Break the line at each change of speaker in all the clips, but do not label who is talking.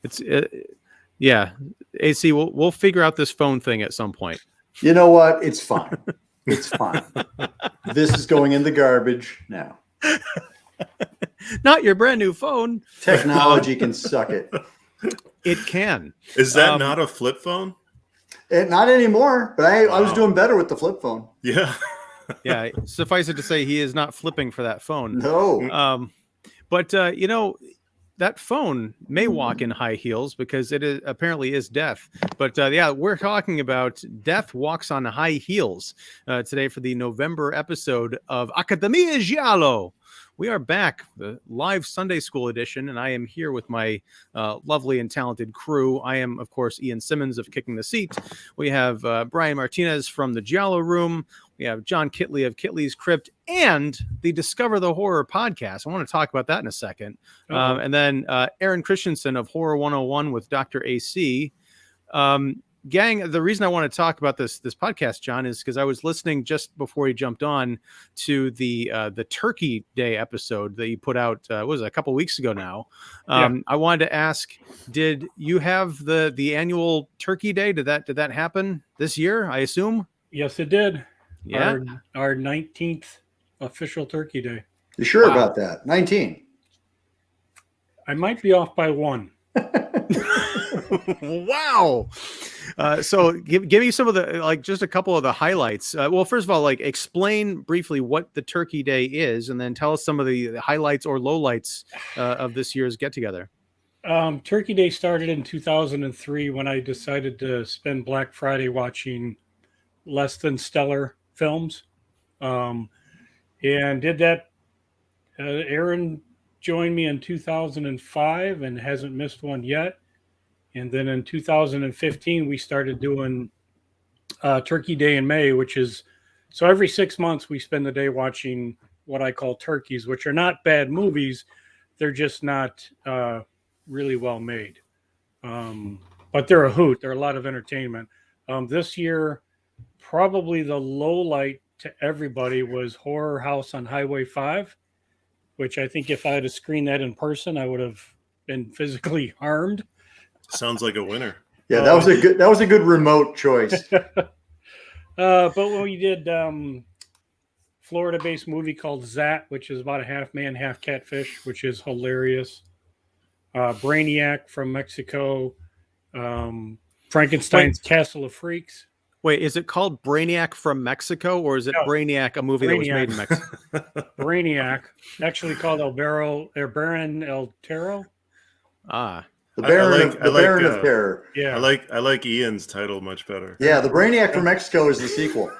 It's yeah. AC, we'll figure out this phone thing at some point.
You know what? It's fine. It's fine. This is going in the garbage now.
Not your brand new phone.
Technology can suck it.
It can.
Is that not a flip phone?
Not anymore, but I was doing better with the flip phone.
Yeah.
Yeah. Suffice it to say, he is not flipping for that phone.
No.
But that phone may walk in high heels because it apparently is death. But we're talking about Death Walks on High Heels today for the November episode of Accademia Giallo. We are back, the live Sunday school edition, and I am here with my lovely and talented crew. I am, of course, Ian Simmons of Kicking the Seat. We have Brian Martinez from the Giallo Room. We have John Kitley of Kitley's Crypt and the Discover the Horror podcast. I want to talk about that in a second. And then Aaron Christensen of Horror 101 with Dr. AC. Gang, the reason I want to talk about this podcast, John, is because I was listening just before he jumped on to the Turkey Day episode that you put out. What was it, a couple weeks ago now? I wanted to ask, did you have the annual Turkey Day? Did that happen this year? I assume.
Yes, it did.
Yeah,
our 19th official Turkey Day.
You sure about that? 19.
I might be off by one.
Wow. So give me some of the, just a couple of the highlights. Well, first of all, explain briefly what the Turkey Day is, and then tell us some of the highlights or lowlights of this year's get together.
Turkey Day started in 2003 when I decided to spend Black Friday watching less than stellar films. And did that. Aaron joined me in 2005 and hasn't missed one yet. And then in 2015, we started doing Turkey Day in May, which is, so every 6 months we spend the day watching what I call turkeys, which are not bad movies. They're just not really well made. But they're a hoot. They're a lot of entertainment. This year, probably the low light to everybody was Horror House on Highway 5, which I think if I had to screen that in person, I would have been physically harmed.
Sounds like a winner.
Yeah, that was a good remote choice.
But when we did Florida-based movie called Zat, which is about a half man, half catfish, which is hilarious. Brainiac from Mexico. Frankenstein's Castle of Freaks.
Wait, is it called Brainiac from Mexico, or is it Brainiac, a movie that was made in Mexico?
Brainiac, actually called El Baron El Taro.
Ah.
The Baron of Terror.
Yeah,
I like Ian's title much better.
Yeah, the Brainiac from Mexico is the sequel.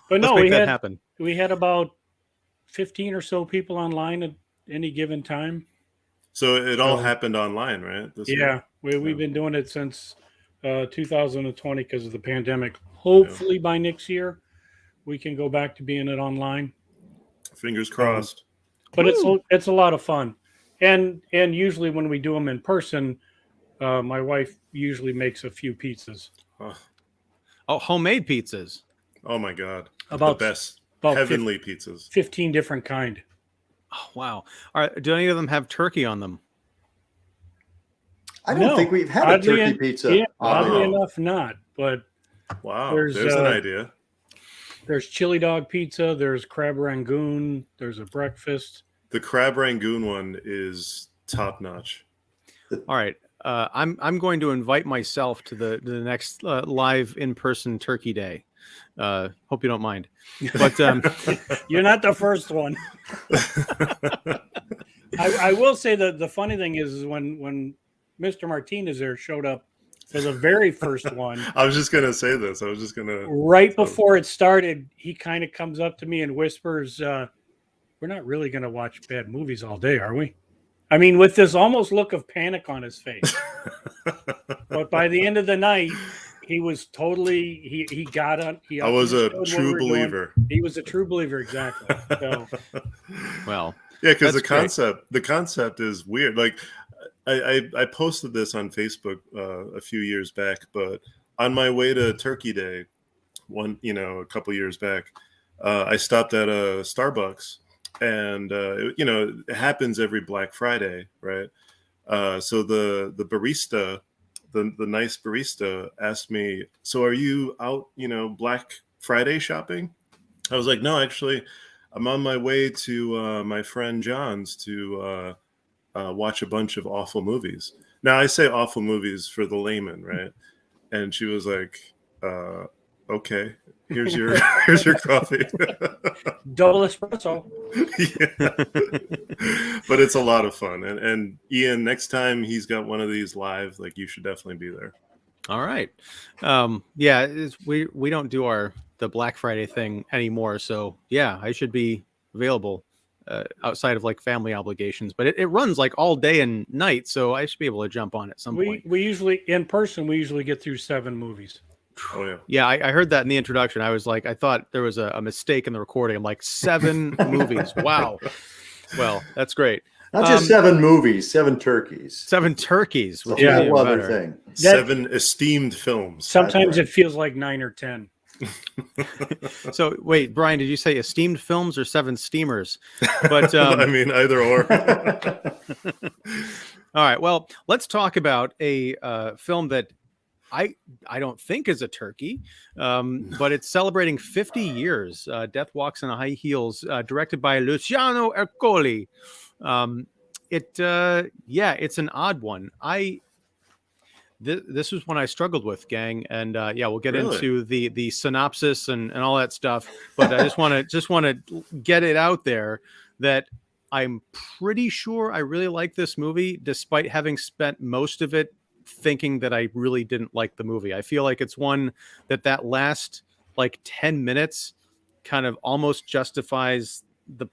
But no, we had about 15 or so people online at any given time.
So it all happened online, right?
We've been doing it since 2020 because of the pandemic. Hopefully by next year we can go back to being it online.
Fingers crossed.
But it's a lot of fun. And usually when we do them in person, my wife usually makes a few pizzas.
Oh, homemade pizzas.
Oh my God.
About
the best.
About
heavenly pizzas.
15 different kind.
Oh, wow. All right. Do any of them have turkey on them?
I don't think we've had a turkey pizza.
Yeah, oddly enough, not. But
wow, there's an idea.
There's chili dog pizza. There's crab rangoon. There's a breakfast.
The crab rangoon one is top notch.
All right. I'm going to invite myself to the next live in-person Turkey Day. Hope you don't mind. But
you're not the first one. I will say that the funny thing is when Mr. Martinez there showed up for the very first one.
I was just gonna say this.
Right before it started, he kind of comes up to me and whispers, "We're not really gonna watch bad movies all day, are we?" I mean, with this almost look of panic on his face. But by the end of the night, he was totally he got on.
I was a true believer.
He was a true believer, exactly. So,
well,
yeah, because the concept is weird. Like, I posted this on Facebook a few years back, but on my way to Turkey Day, a couple years back, I stopped at a Starbucks and it happens every Black Friday, right? So the barista, the nice barista, asked me, "So are you out, Black Friday shopping?" I was like, "No, actually, I'm on my way to my friend John's to watch a bunch of awful movies." Now I say awful movies for the layman, right? And she was like, "Okay, here's your here's your coffee."
Double espresso.
Yeah. But it's a lot of fun. And Ian, next time he's got one of these live, like, you should definitely be there.
All right. We don't do the Black Friday thing anymore. So yeah, I should be available outside of like family obligations, but it runs like all day and night. So I should be able to jump on at some point.
We usually, in person, we usually get through 7 movies.
Oh yeah.
Yeah, I heard that in the introduction. I was like, I thought there was a mistake in the recording. I'm like, 7 movies. Wow. Well, that's great.
Not just 7 movies, 7 turkeys.
7 turkeys. Which
It's a
is even
whole other
better.
thing.
7 esteemed films.
Sometimes
right.
it feels like 9 or 10.
So wait, Brian, did you say esteemed films or 7 steamers? But
I mean, either or.
all right. Well, let's talk about a film that I don't think is a turkey, but it's celebrating 50 years. Death Walks in High Heels, directed by Luciano Ercoli. It's an odd one. This was one I struggled with, gang, and we'll get
Really?
into the synopsis and all that stuff. But I just want to get it out there that I'm pretty sure I really like this movie, despite having spent most of it thinking that I really didn't like the movie. I feel like it's one that last like 10 minutes kind of almost justifies the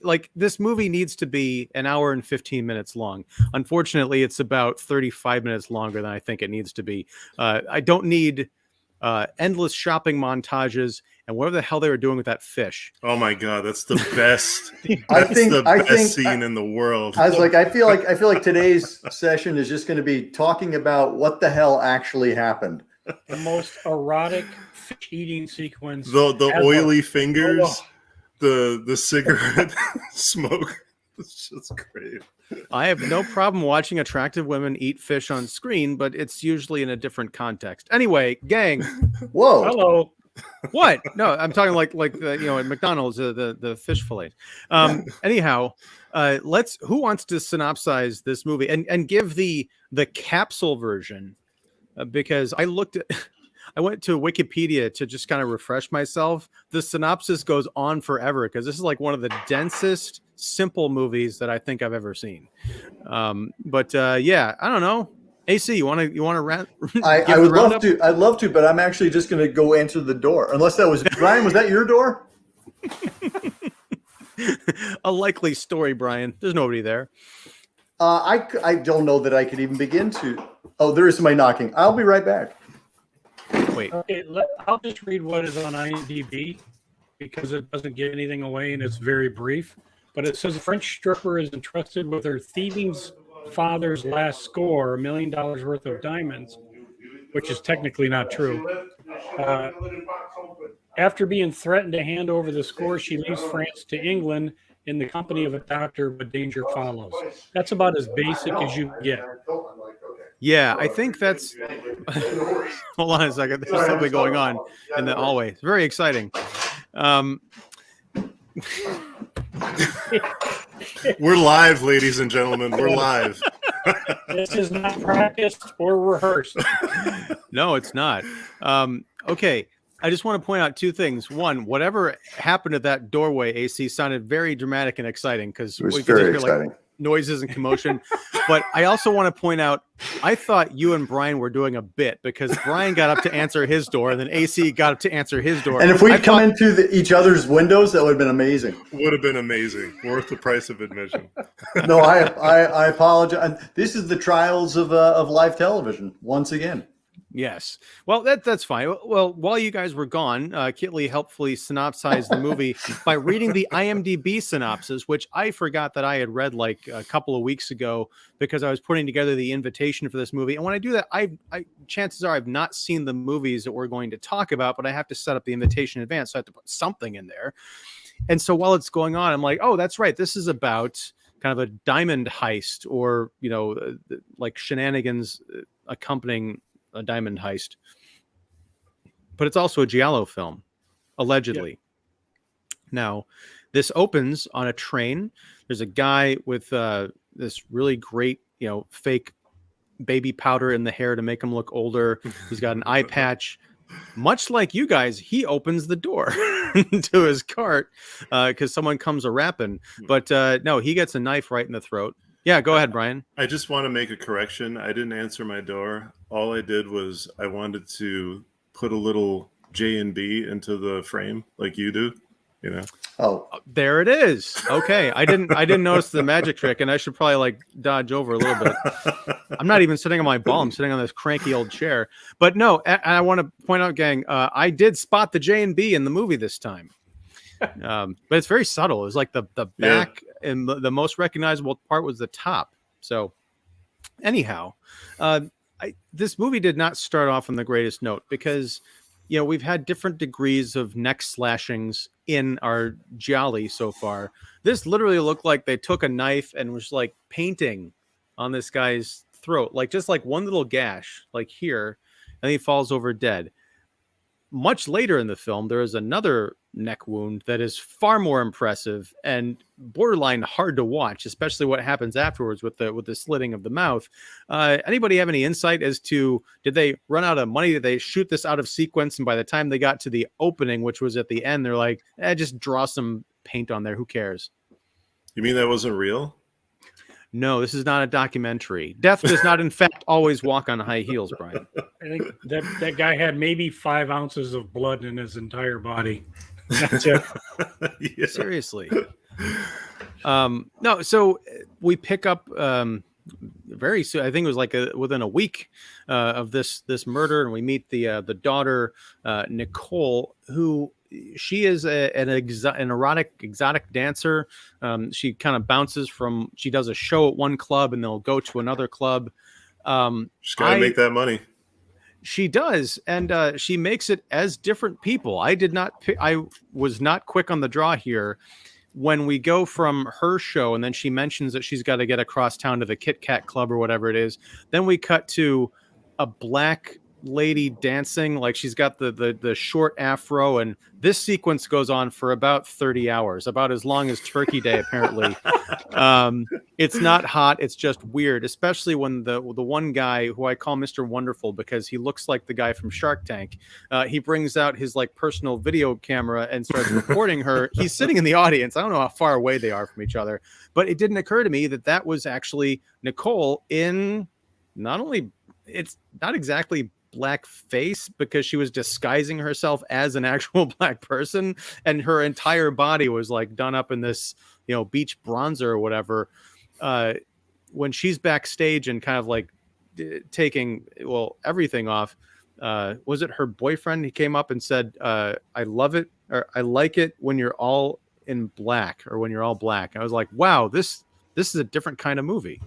like this movie needs to be an hour and 15 minutes long. Unfortunately, it's about 35 minutes longer than I think it needs to be. I don't need endless shopping montages and whatever the hell they were doing with that fish.
Oh my god, that's the best.
I
That's
think-
the
I
best
think-
scene in the world.
I was like, I feel like today's session is just going to be talking about what the hell actually happened.
The most erotic fish eating sequence.
The
ever.
oily fingers,
Oh.
the cigarette smoke. It's just great.
I have no problem watching attractive women eat fish on screen, but it's usually in a different context. Anyway, gang,
Whoa.
Hello.
what? No, I'm talking like at McDonald's, the fish fillet. Anyhow, who wants to synopsize this movie and give the capsule version? Because I went to Wikipedia to just kind of refresh myself. The synopsis goes on forever because this is like one of the densest, simple movies that I think I've ever seen. I don't know. AC, you want to rant?
I would love to. I'd love to, but I'm actually just going to go answer the door. Unless that was Brian. Was that your door?
A likely story, Brian. There's nobody there.
I don't know that I could even begin to. Oh, there is somebody knocking. I'll be right back.
Wait.
Okay, I'll just read what is on IMDb because it doesn't give anything away and it's very brief. But it says a French stripper is entrusted with her thieving's father's last score, $1 million worth of diamonds, which is technically not true. After being threatened to hand over the score, she leaves France to England in the company of a doctor, but danger follows. That's about as basic as you get.
Yeah, I think that's. Hold on a second. There's something going on in the hallway. It's very exciting.
We're live, ladies and gentlemen. We're live.
This is not practiced or rehearsed.
No, it's not. Okay. I just want to point out 2 things. One, whatever happened to that doorway, AC, sounded very dramatic and exciting because
It was
we could
very
just hear
exciting.
like noises and commotion. But I also want to point out, I thought you and Brian were doing a bit because Brian got up to answer his door and then AC got up to answer his door.
And if we'd come into each other's windows, that would have been amazing.
Would have been amazing. Worth the price of admission.
No, I apologize. This is the trials of live television once again.
Yes. Well, that's fine. Well, while you guys were gone, Kitley helpfully synopsized the movie by reading the IMDb synopsis, which I forgot that I had read like a couple of weeks ago because I was putting together the invitation for this movie. And when I do that, I chances are I've not seen the movies that we're going to talk about, but I have to set up the invitation in advance, so I have to put something in there. And so while it's going on, I'm like, oh, that's right. This is about kind of a diamond heist, or, you know, like shenanigans accompanying a diamond heist. But it's also a Giallo film, allegedly. Yeah. Now, this opens on a train. There's a guy with this really great, you know, fake baby powder in the hair to make him look older. He's got an eye patch. Much like you guys, he opens the door to his cart because someone comes a rapping. But no, he gets a knife right in the throat. Yeah, go ahead, Brian.
I just want to make a correction. I didn't answer my door. All I did was I wanted to put a little J and B into the frame like you do. You know.
Oh,
there it is. Okay, I didn't notice the magic trick, and I should probably like dodge over a little bit. I'm not even sitting on my ball. I'm sitting on this cranky old chair. But no, and I want to point out, gang, I did spot the J and B in the movie this time. But it's very subtle. It was like the back, and the most recognizable part was the top. So anyhow, this movie did not start off on the greatest note because, you know, we've had different degrees of neck slashings in our Gialli so far. This literally looked like they took a knife and was like painting on this guy's throat, like just like one little gash, like here, and he falls over dead. Much later in the film, there is another neck wound that is far more impressive and borderline hard to watch, especially what happens afterwards with the slitting of the mouth. Anybody have any insight as to, did they run out of money? Did they shoot this out of sequence? And by the time they got to the opening, which was at the end, they're like, just draw some paint on there. Who cares?
You mean that wasn't real?
No, this is not a documentary. Death does not, in fact, always walk on high heels, Brian.
I think that guy had maybe 5 ounces of blood in his entire body. That's it.
Yeah.
Seriously. No, so we pick up very soon. I think it was like within a week of this murder, and we meet the daughter, Nicole, who she is an erotic exotic dancer. She kind of bounces from. She does a show at one club, and they'll go to another club.
She's got to make that money.
She does, and she makes it as different people. I was not quick on the draw here. When we go from her show, and then she mentions that she's got to get across town to the Kit Kat Club or whatever it is, then we cut to a black lady dancing, like she's got the short afro, and this sequence goes on for about 30 hours, about as long as Turkey Day apparently. It's not hot, it's just weird, especially when the one guy who I call Mr. Wonderful because he looks like the guy from Shark Tank, he brings out his like personal video camera and starts recording her. He's sitting in the audience. I don't know how far away they are from each other, but it didn't occur to me that was actually Nicole in not only, it's not exactly black face because she was disguising herself as an actual black person, and her entire body was like done up in this, you know, beach bronzer or whatever. When she's backstage and kind of like taking everything off, was it her boyfriend? He came up and said, I love it, or I like it when you're all in black, or when you're all black. I was like, wow, this is a different kind of movie.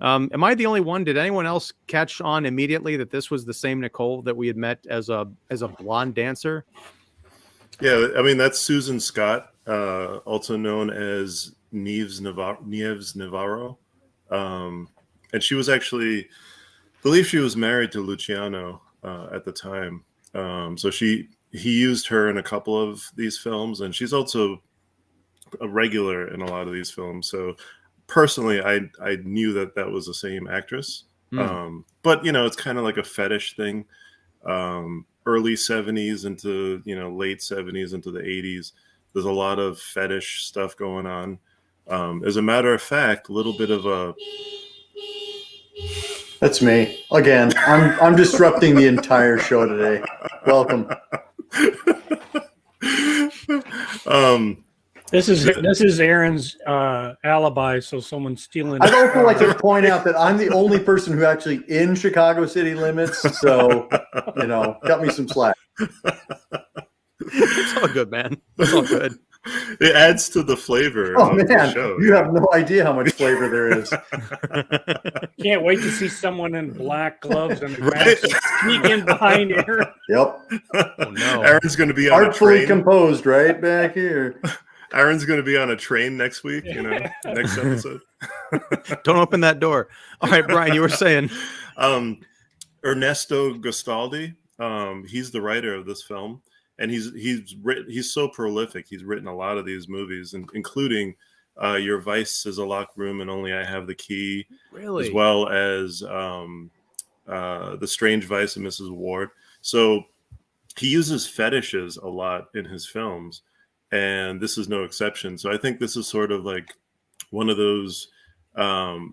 Am I the only one? Did anyone else catch on immediately that this was the same Nicole that we had met as a blonde dancer?
Yeah, I mean, that's Susan Scott, also known as Nieves Navarro. And she was actually, I believe she was married to Luciano at the time. So he used her in a couple of these films, and she's also a regular in a lot of these films. So personally, I knew that was the same actress. But, you know, it's kind of like a fetish thing. Early 70s into, you know, late 70s into the 80s. There's a lot of fetish stuff going on. As a matter of fact, a little bit of a...
That's me. Again, I'm disrupting the entire show today. Welcome.
This is Aaron's alibi, so someone's stealing.
I'd also like to point out that I'm the only person who actually in Chicago city limits, so you know, cut me some slack.
It's all good, man. It's all good.
It adds to the flavor
of
the
man,
show.
You have no idea how much flavor there is.
Can't wait to see someone in black gloves and a mask sneak in behind Aaron.
Yep.
Oh no.
Aaron's going to be on
artfully
a train.
composed right back here.
Aaron's going to be on a train next week, next episode.
Don't open that door. All right, Brian, you were saying.
Ernesto Gastaldi, he's the writer of this film, and he's so prolific. He's written a lot of these movies, including Your Vice is a Locked Room and Only I Have the Key,
Really?
as well as The Strange Vice of Mrs. Ward. So he uses fetishes a lot in his films, and this is no exception. So I think this is sort of like one of those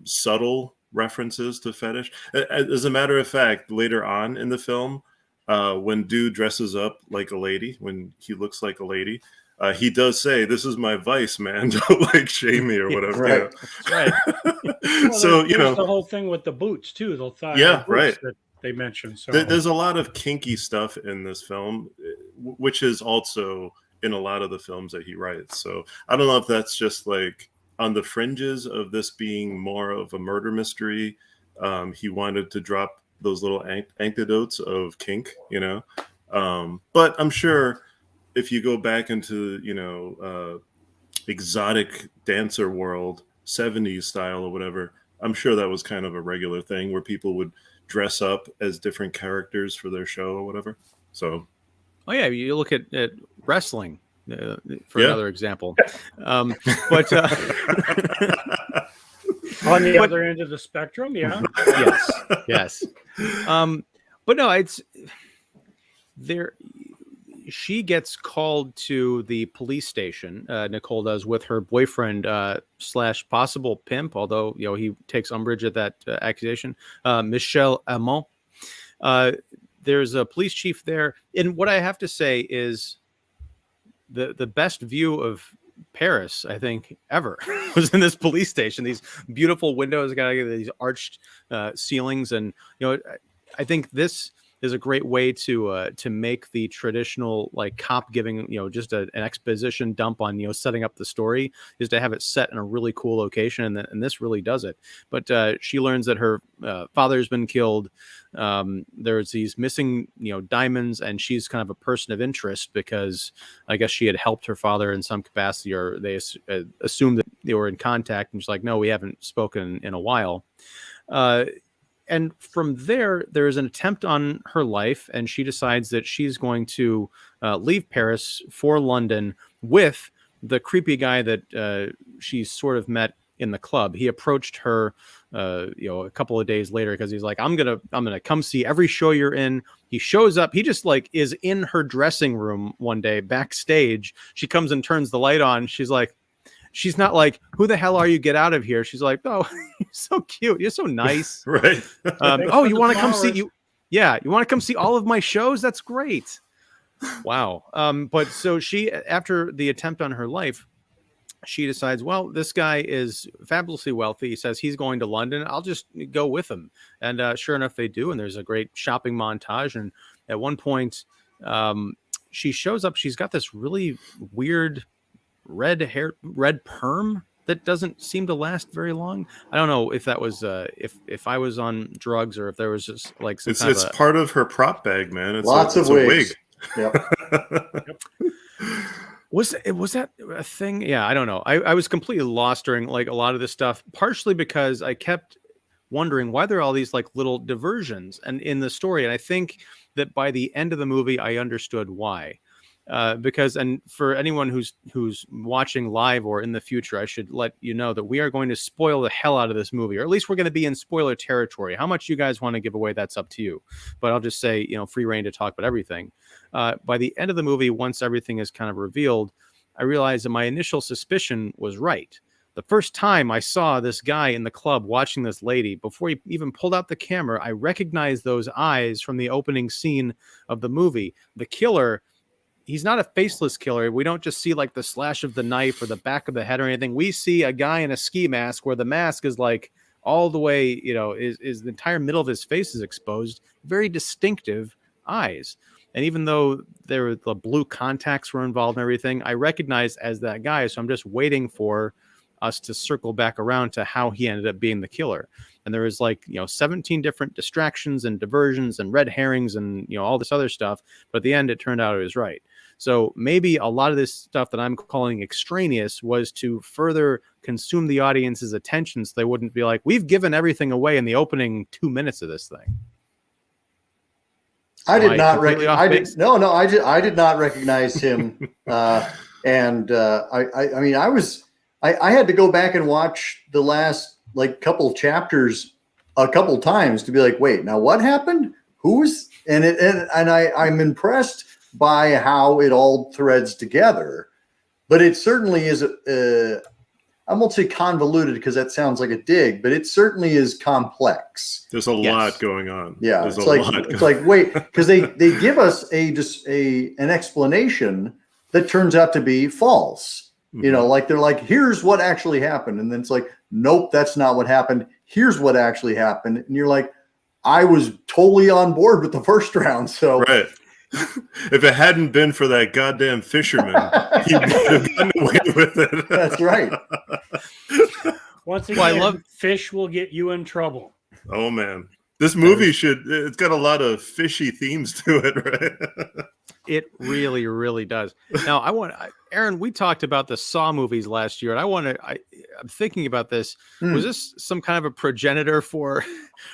subtle references to fetish. As a matter of fact, later on in the film, when dude dresses up like a lady, when he looks like a lady, he does say, "This is my vice, man. Don't like shame me or whatever."
Right.
That's right.
Well,
So
there's the whole thing with the boots too. The thigh
Yeah,
boots
right.
that they mentioned. So
there's a lot of kinky stuff in this film, which is also in a lot of the films that he writes. So I don't know if that's just like on the fringes of this being more of a murder mystery. He wanted to drop those little anecdotes of kink, but I'm sure if you go back into, exotic dancer world, 70s style or whatever, I'm sure that was kind of a regular thing where people would dress up as different characters for their show or whatever. So,
Oh yeah, you look at wrestling for
Yeah.
another example. But
on the other end of the spectrum, yeah.
yes. But no, it's there. She gets called to the police station. Nicole does, with her boyfriend / possible pimp, although he takes umbrage at that accusation. Michel Amont. There's a police chief there, and what I have to say is the best view of Paris, I think, ever was in this police station. These beautiful windows, got these arched ceilings, and I think this is a great way to make the traditional like cop giving just an exposition dump on setting up the story, is to have it set in a really cool location, and this really does it. But she learns that her father's been killed. There's these missing diamonds, and she's kind of a person of interest because I guess she had helped her father in some capacity, or they assumed that they were in contact, and she's like, no, we haven't spoken in a while. And from there is an attempt on her life, and she decides that she's going to leave Paris for London with the creepy guy that she sort of met in the club. He approached her, a couple of days later because he's like, I'm gonna come see every show you're in. He shows up. He just like is in her dressing room one day backstage. She comes and turns the light on. She's not like, who the hell are you? Get out of here. She's like, oh, you're so cute. You're so nice.
right.
Oh, you want to come see you? Yeah. You want to come see all of my shows? That's great. Wow. But so she, after the attempt on her life, she decides, well, this guy is fabulously wealthy. He says he's going to London. I'll just go with him. And sure enough, they do. And there's a great shopping montage. And at one point, she shows up. She's got this really weird red perm that doesn't seem to last very long. I don't know if that was if I was on drugs, or if there was just like some
it's part of her prop bag, man. It's
Lots of wigs.
Wig.
Yep.
Was that a thing? Yeah, I don't know. I was completely lost during like a lot of this stuff, partially because I kept wondering why there are all these like little diversions and in the story, and I think that by the end of the movie I understood why. Because, and for anyone who's watching live or in the future, I should let you know that we are going to spoil the hell out of this movie, or at least we're going to be in spoiler territory. How much you guys want to give away, that's up to you. But I'll just say, free reign to talk about everything. By the end of the movie, once everything is kind of revealed, I realized that my initial suspicion was right. The first time I saw this guy in the club watching this lady, before he even pulled out the camera, I recognized those eyes from the opening scene of the movie. The killer, he's not a faceless killer. We don't just see like the slash of the knife or the back of the head or anything. We see a guy in a ski mask where the mask is like all the way, is the entire middle of his face is exposed. Very distinctive eyes. And even though the blue contacts were involved and everything, I recognized as that guy. So I'm just waiting for us to circle back around to how he ended up being the killer. And there was 17 different distractions and diversions and red herrings and all this other stuff. But at the end, it turned out it was right. So maybe a lot of this stuff that I'm calling extraneous was to further consume the audience's attention, so they wouldn't be like, we've given everything away in the opening 2 minutes of this thing.
I did not
completely off
recognize.
base?
No, I did not recognize him. I mean, I had to go back and watch the last like couple chapters a couple times to be like, wait, now what happened? Who's and I'm impressed by how it all threads together, but it certainly is. I won't say convoluted because that sounds like a dig, but it certainly is complex.
There's a lot going on.
Yeah,
There's
it's like wait, because they give us an explanation that turns out to be false.
Mm-hmm.
You know, like they're like, here's what actually happened, and then it's like, nope, that's not what happened. Here's what actually happened, and you're like, I was totally on board with the first round. So
right. If it hadn't been for that goddamn fisherman, he would have gotten away with it.
That's right.
Once again, fish will get you in trouble.
Oh man, this movie it's got a lot of fishy themes to it, right?
It really, really does. Now, Aaron, we talked about the Saw movies last year, and I'm thinking about this. Was this some kind of a progenitor for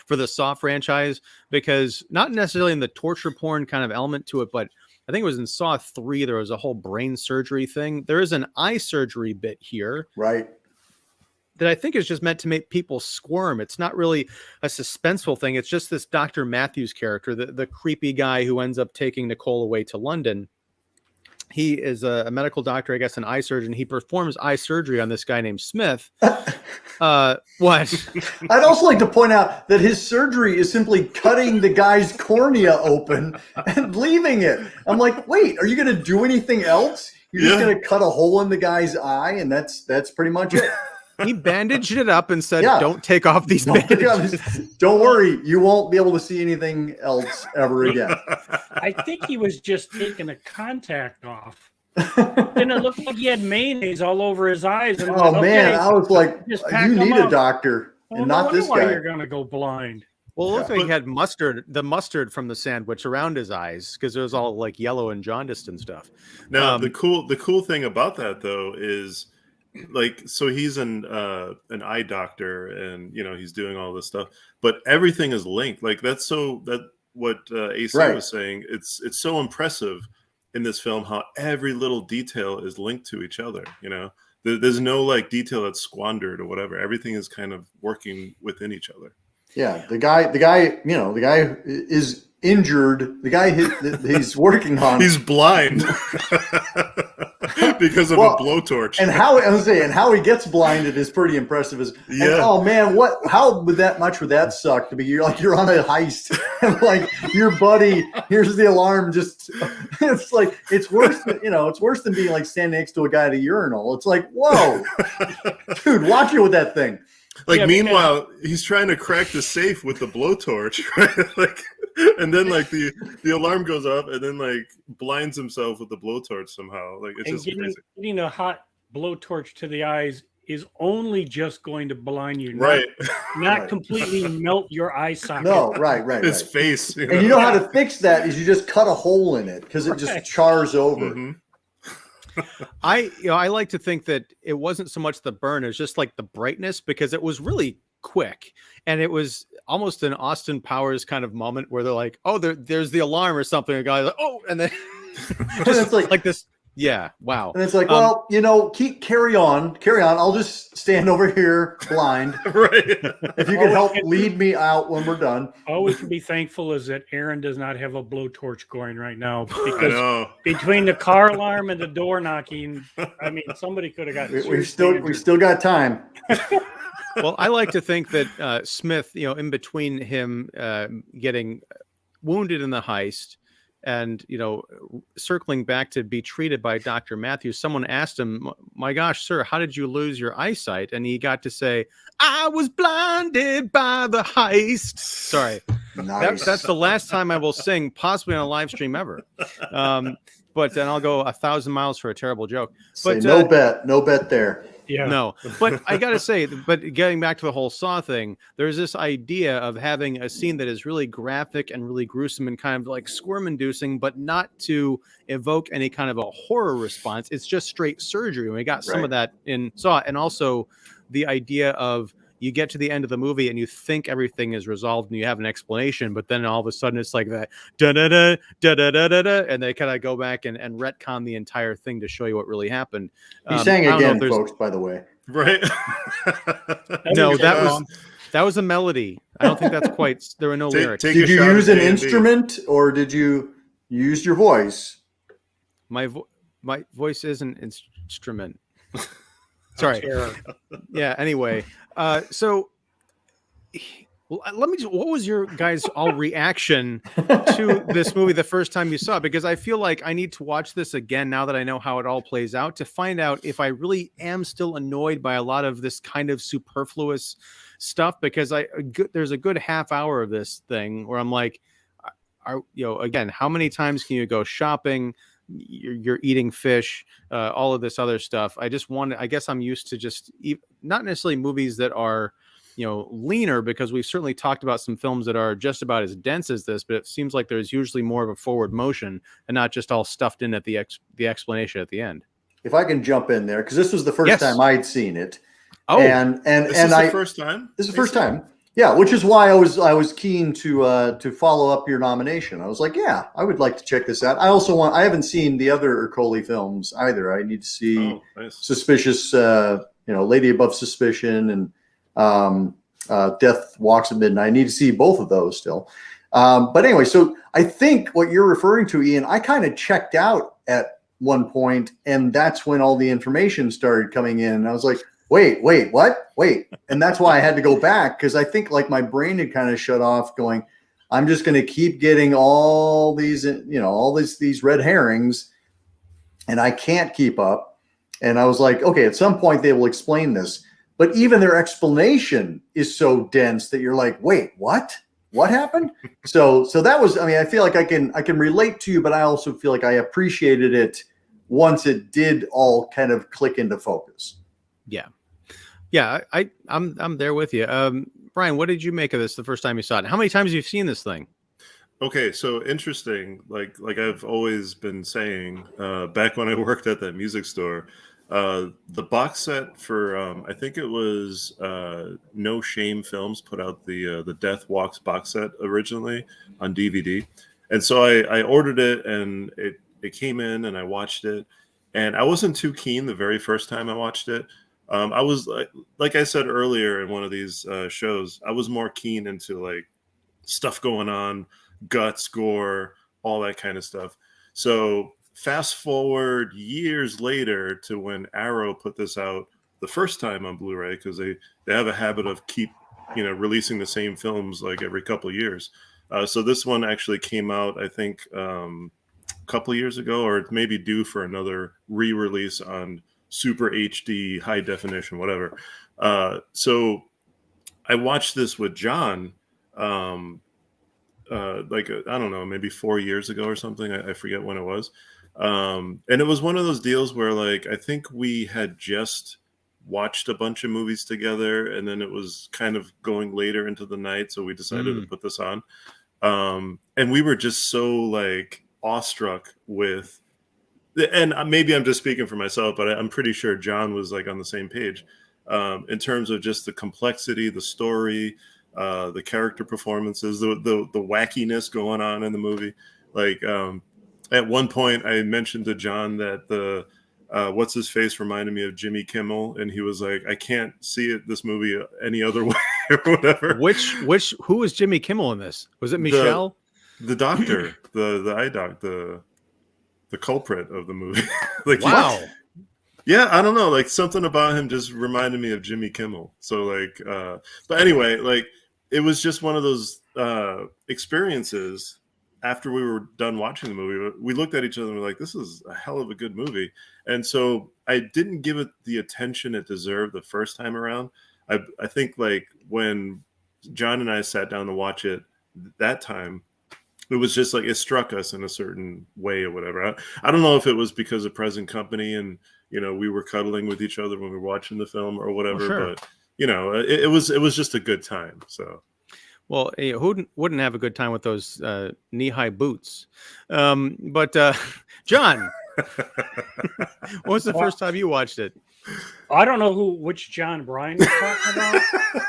the Saw franchise? Because not necessarily in the torture porn kind of element to it, but I think it was in Saw 3, there was a whole brain surgery thing. There is an eye surgery bit here.
Right.
That I think is just meant to make people squirm. It's not really a suspenseful thing. It's just this Dr. Matthews character, the creepy guy who ends up taking Nicole away to London. He is a medical doctor, I guess, an eye surgeon. He performs eye surgery on this guy named Smith. What?
I'd also like to point out that his surgery is simply cutting the guy's cornea open and leaving it. I'm like, wait, are you going to do anything else? You're just going to cut a hole in the guy's eye, and that's pretty much it.
He bandaged it up and said, don't take off these bandages.
Don't worry, you won't be able to see anything else ever again.
I think he was just taking a contact off. And it looked like he had mayonnaise all over his eyes. And
I was like, you need a doctor, and not this guy.
You're going to go blind.
Well, it looked like he had the mustard from the sandwich around his eyes because it was all like yellow and jaundiced and stuff.
Now, the cool thing about that, though, is like, so he's an eye doctor, and he's doing all this stuff, but everything is linked. Like what AC was saying, it's so impressive in this film how every little detail is linked to each other. There's no like detail that's squandered or whatever. Everything is kind of working within each other.
Yeah, the guy is injured. The guy he's working on,
he's blind. Because of a blowtorch.
And how he gets blinded is pretty impressive. Oh man, how would that suck to be? You're on a heist and like your buddy, here's the alarm, it's like it's worse than being like standing next to a guy at a urinal. It's like, whoa, dude, watch it with that thing.
Like meanwhile, he's trying to crack the safe with the blowtorch, right? Like, and then like the alarm goes off, and then like blinds himself with the blowtorch somehow. Like it's just crazy.
Getting a hot blowtorch to the eyes is only just going to blind you,
right?
Not completely melt your eye socket.
No, right.
His face.
And you know how to fix that is you just cut a hole in it because it just chars over.
Mm-hmm.
I like to think that it wasn't so much the burn, it was just like the brightness, because it was really quick, and it was almost an Austin Powers kind of moment where they're like, oh, there's the alarm or something. A guy like, oh, and then just like this. Yeah. Wow.
And it's like, well, carry on. I'll just stand over here blind.
Right.
If you can help lead me out when we're done.
All we can be thankful is that Aaron does not have a blowtorch going right now. Because between the car alarm and the door knocking, I mean, somebody could have gotten
we still got time.
Well, I like to think that Smith, in between him getting wounded in the heist and, circling back to be treated by Dr. Matthews, someone asked him, my gosh, sir, how did you lose your eyesight? And he got to say, I was blinded by the heist. Sorry.
Nice.
That's the last time I will sing, possibly on a live stream ever. But then I'll go 1,000 miles for a terrible joke. But
no bet there.
Yeah.
No, but I gotta say, but getting back to the whole Saw thing, there's this idea of having a scene that is really graphic and really gruesome and kind of like squirm-inducing, but not to evoke any kind of a horror response. It's just straight surgery. And we got some
Right.
of that in Saw, and also the idea of you get to the end of the movie and you think everything is resolved and you have an explanation, but then all of a sudden it's like that da da da da da da da, and they kind of go back and retcon the entire thing to show you what really happened.
He sang
I don't know if
again,
there's
folks, by the way.
Right.
no, that
Uh,
was a melody. I don't think that's quite. There were no lyrics.
take
Did
a
you
shot
use
at
an
A&B.
instrument or did you use your voice?
My voice is an instrument. Sorry.
Terror.
Yeah. Anyway, so well, let me. What was your guys' all reaction to this movie the first time you saw it? Because I feel like I need to watch this again now that I know how it all plays out to find out if I really am still annoyed by a lot of this kind of superfluous stuff. Because there's a good half hour of this thing where I'm like, again, how many times can you go shopping? You're eating fish, all of this other stuff. I guess I'm used to just not necessarily movies that are leaner, because we've certainly talked about some films that are just about as dense as this, but it seems like there's usually more of a forward motion and not just all stuffed in at the explanation at the end.
If I can jump in there, because this was the first
Yes.
time I'd seen it.
Oh,
and
This is the first time?
This is the first time. Yeah, which is why I was keen to follow up your nomination. I was like, yeah, I would like to check this out. I haven't seen the other Ercoli films either. I need to see
Nice.
Suspicious, Lady Above Suspicion, and Death Walks at Midnight. I need to see both of those still. But anyway, so I think what you're referring to, Ian, I kind of checked out at one point, and that's when all the information started coming in. And I was like, wait, what? Wait. And that's why I had to go back, because I think like my brain had kind of shut off going, I'm just going to keep getting all these, these red herrings, and I can't keep up. And I was like, okay, at some point they will explain this. But even their explanation is so dense that you're like, wait, what? What happened? So that was, I feel like I can relate to you, but I also feel like I appreciated it once it did all kind of click into focus.
Yeah, I'm there with you. Brian, what did you make of this the first time you saw it? How many times have you seen this thing?
Okay, so interesting. Like I've always been saying, back when I worked at that music store, the box set for I think it was No Shame Films put out the Death Walks box set originally on DVD, and so I ordered it, and it came in, and I watched it, and I wasn't too keen the very first time I watched it. I was like I said earlier in one of these shows, I was more keen into like stuff going on, guts, gore, all that kind of stuff. So fast forward years later to when Arrow put this out the first time on Blu-ray, because they have a habit of keep releasing the same films like every couple of years. So this one actually came out, I think, a couple of years ago, or maybe due for another re-release on Super HD, high definition, whatever. So I watched this with John, I don't know, maybe 4 years ago or something. I forget when it was. And it was one of those deals where like, I think we had just watched a bunch of movies together, and then it was kind of going later into the night. So we decided to put this on. And we were just so like awestruck with, and maybe I'm just speaking for myself, but I'm pretty sure John was like on the same page in terms of just the complexity, the story, the character performances, the wackiness going on in the movie. Like at one point I mentioned to John that the what's his face reminded me of Jimmy Kimmel, and he was like, I can't see this movie any other way or whatever.
Who was Jimmy Kimmel in this? Was it Michelle?
The doctor, the eye doc, the culprit of the movie. Like,
wow.
Yeah, I don't know. Like something about him just reminded me of Jimmy Kimmel. So like, but anyway, like it was just one of those experiences. After we were done watching the movie, we looked at each other and were like, this is a hell of a good movie. And so I didn't give it the attention it deserved the first time around. I think like when John and I sat down to watch it that time, it was just like it struck us in a certain way or whatever. I don't know if it was because of present company and we were cuddling with each other when we were watching the film or whatever.
Sure.
But it was just a good time. So.
Well, who wouldn't have a good time with those knee-high boots? But John, when was the first time you watched it?
I don't know which John Bryan you're talking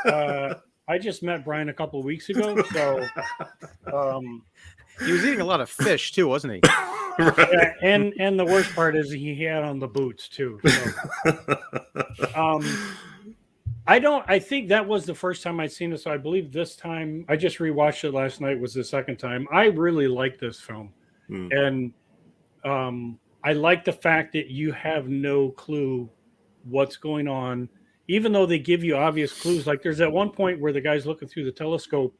about. I just met Brian a couple of weeks ago, so
He was eating a lot of fish too, wasn't he?
Right.
yeah, and the worst part is he had on the boots too. So. I think that was the first time I'd seen it. So I believe this time, I just rewatched it last night, was the second time. I really like this film. And I like the fact that you have no clue what's going on, even though they give you obvious clues. Like there's at one point where the guy's looking through the telescope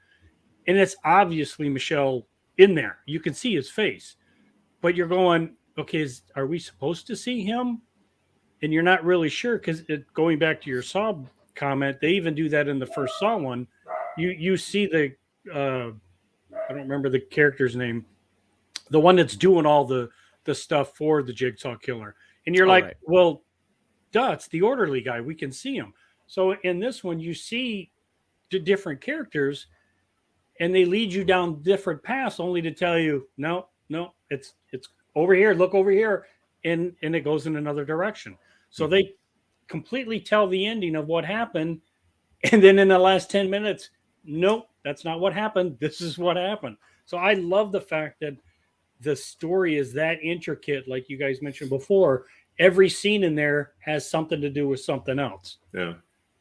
and it's obviously Michelle in there. You can see his face, but you're going, okay, are we supposed to see him? And you're not really sure, because going back to your Saw comment, they even do that in the first Saw one. You see the I don't remember the character's name, the one that's doing all the stuff for the Jigsaw Killer, and you're like, right. Well, duh, it's the orderly guy. We can see him. So in this one, you see the different characters, and they lead you down different paths, only to tell you, no, it's over here. Look over here, and it goes in another direction. So they completely tell the ending of what happened, and then in the last 10 minutes, nope, that's not what happened. This is what happened. So I love the fact that the story is that intricate, like you guys mentioned before. Every scene in there has something to do with something else.
Yeah.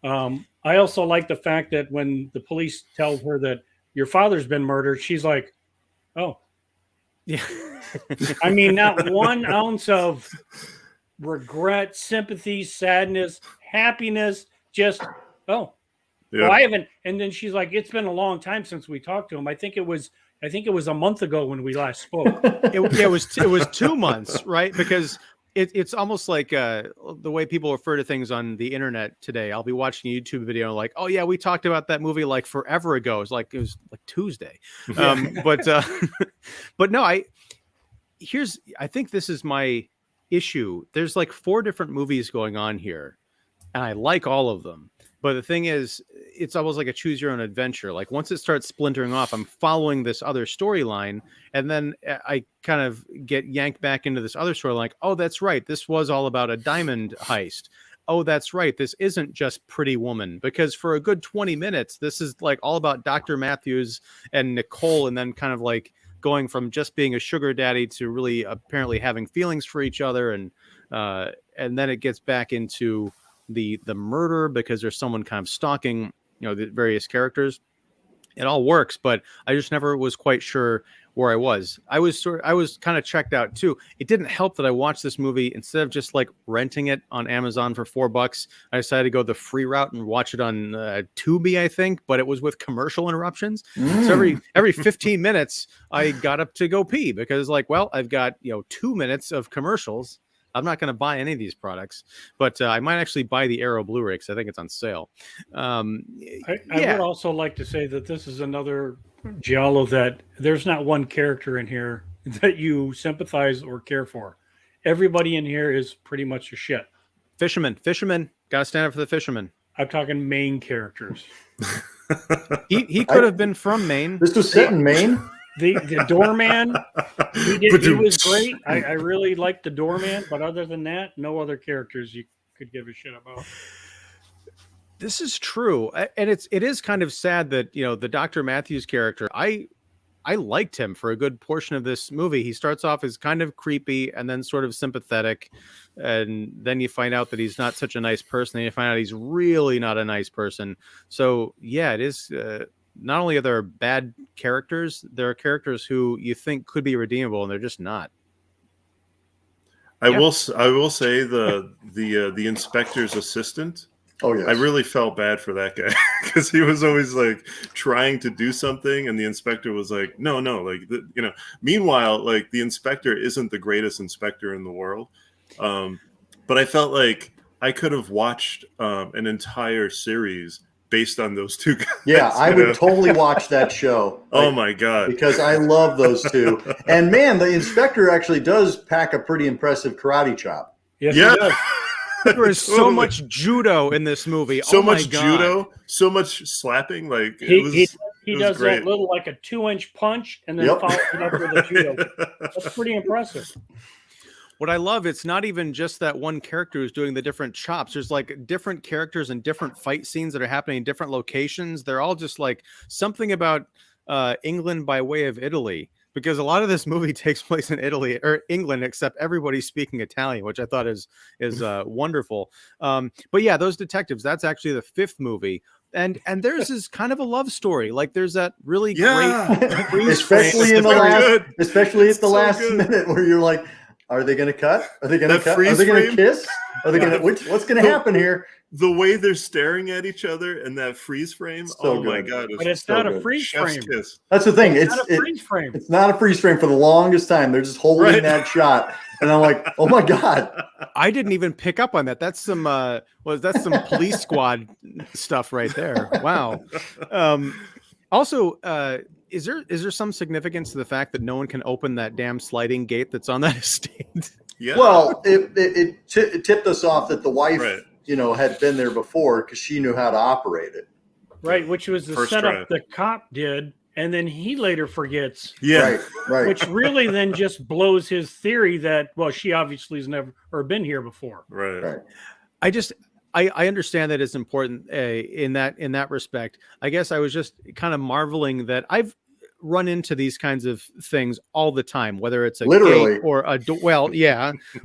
I also like the fact that when the police tell her that your father's been murdered, she's like, oh.
Yeah.
I mean, not 1 ounce of regret, sympathy, sadness, happiness, just, oh. Yeah. Well, I haven't. And then she's like, it's been a long time since we talked to him. I think it was a month ago when we last spoke.
It was 2 months, right? Because it's almost like the way people refer to things on the internet today. I'll be watching a YouTube video like, oh yeah, we talked about that movie like forever ago. It was like Tuesday. But no, I think this is my issue. There's like 4 different movies going on here, and I like all of them. But the thing is, it's almost like a choose your own adventure. Like once it starts splintering off, I'm following this other storyline, and then I kind of get yanked back into this other storyline. Like, oh, that's right. This was all about a diamond heist. Oh, that's right. This isn't just Pretty Woman, because for a good 20 minutes, this is like all about Dr. Matthews and Nicole, and then kind of like going from just being a sugar daddy to really apparently having feelings for each other. And then it gets back into the murder because there's someone kind of stalking, the various characters. It all works, but I just never was quite sure where I was. I was kind of checked out too. It didn't help that I watched this movie instead of just like renting it on Amazon for $4. I decided to go the free route and watch it on Tubi, I think, but it was with commercial interruptions. So every 15 minutes I got up to go pee because like, well, I've got 2 minutes of commercials. I'm not going to buy any of these products, but I might actually buy the Arrow Blu-ray because I think it's on sale. I
would also like to say that this is another Giallo that there's not one character in here that you sympathize or care for. Everybody in here is pretty much a shit.
Fisherman, got to stand up for the fisherman.
I'm talking main characters.
He could have been from Maine.
This was set in Maine?
The doorman, he was great. I really liked the doorman, but other than that, no other characters you could give a shit about.
This is true, and it is kind of sad that the Dr. Matthews character. I liked him for a good portion of this movie. He starts off as kind of creepy and then sort of sympathetic, and then you find out that he's not such a nice person. And you find out he's really not a nice person. So yeah, it is. Not only are there bad characters, there are characters who you think could be redeemable, and they're just not.
I will say the inspector's assistant.
Oh yes.
I really felt bad for that guy because he was always like trying to do something, and the inspector was like, no, like Meanwhile, like the inspector isn't the greatest inspector in the world, but I felt like I could have watched an entire series based on those two guys.
Yeah, I would totally watch that show.
Oh my God.
Because I love those two. And man, the inspector actually does pack a pretty impressive karate chop.
Yes,
Yeah.
he does.
There is so
Totally.
much judo in this movie.
So
Oh my
much
God.
judo, so much slapping. Like
He
it was
does
great.
that little like a 2-inch punch and then
Yep.
follows it up with a judo. That's pretty impressive.
What I love, it's not even just that one character who's doing the different chops. There's like different characters and different fight scenes that are happening in different locations. They're all just like something about England by way of Italy, because a lot of this movie takes place in Italy or England, except everybody's speaking Italian, which I thought is wonderful. But yeah, those detectives, that's actually the fifth movie. And theirs is kind of a love story. Like there's that really
Yeah.
great
especially in the
Very
last,
good.
especially at the
So
last
good.
minute where you're like, are they going to cut? Are they going to
That
cut? Are
freeze
they going to
frame?
kiss? Are they going to? What's going to happen here?
The way they're staring at each other and that freeze frame.
So
Oh my
good.
God!
But it's
so
not a
good.
freeze
Chef's
frame.
kiss.
That's the thing.
It's not a freeze frame.
It's not a freeze frame for the longest time. They're just holding
Right.
that shot, and I'm like, oh my God.
I didn't even pick up on that. That's some that's some police squad stuff right there. Wow. Also, is there some significance to the fact that no one can open that damn sliding gate that's on that estate?
Yeah.
Well, it tipped us off that the wife,
Right.
had been there before because she knew how to operate it.
Right, which was the
First
setup
try.
the cop did, and then he later forgets,
Yeah.
Right.
which really then just blows his theory that, well, she obviously has never or been here before.
Right.
I understand that it's important in that respect. I guess I was just kind of marveling that I've run into these kinds of things all the time, whether it's a
Literally.
gate or a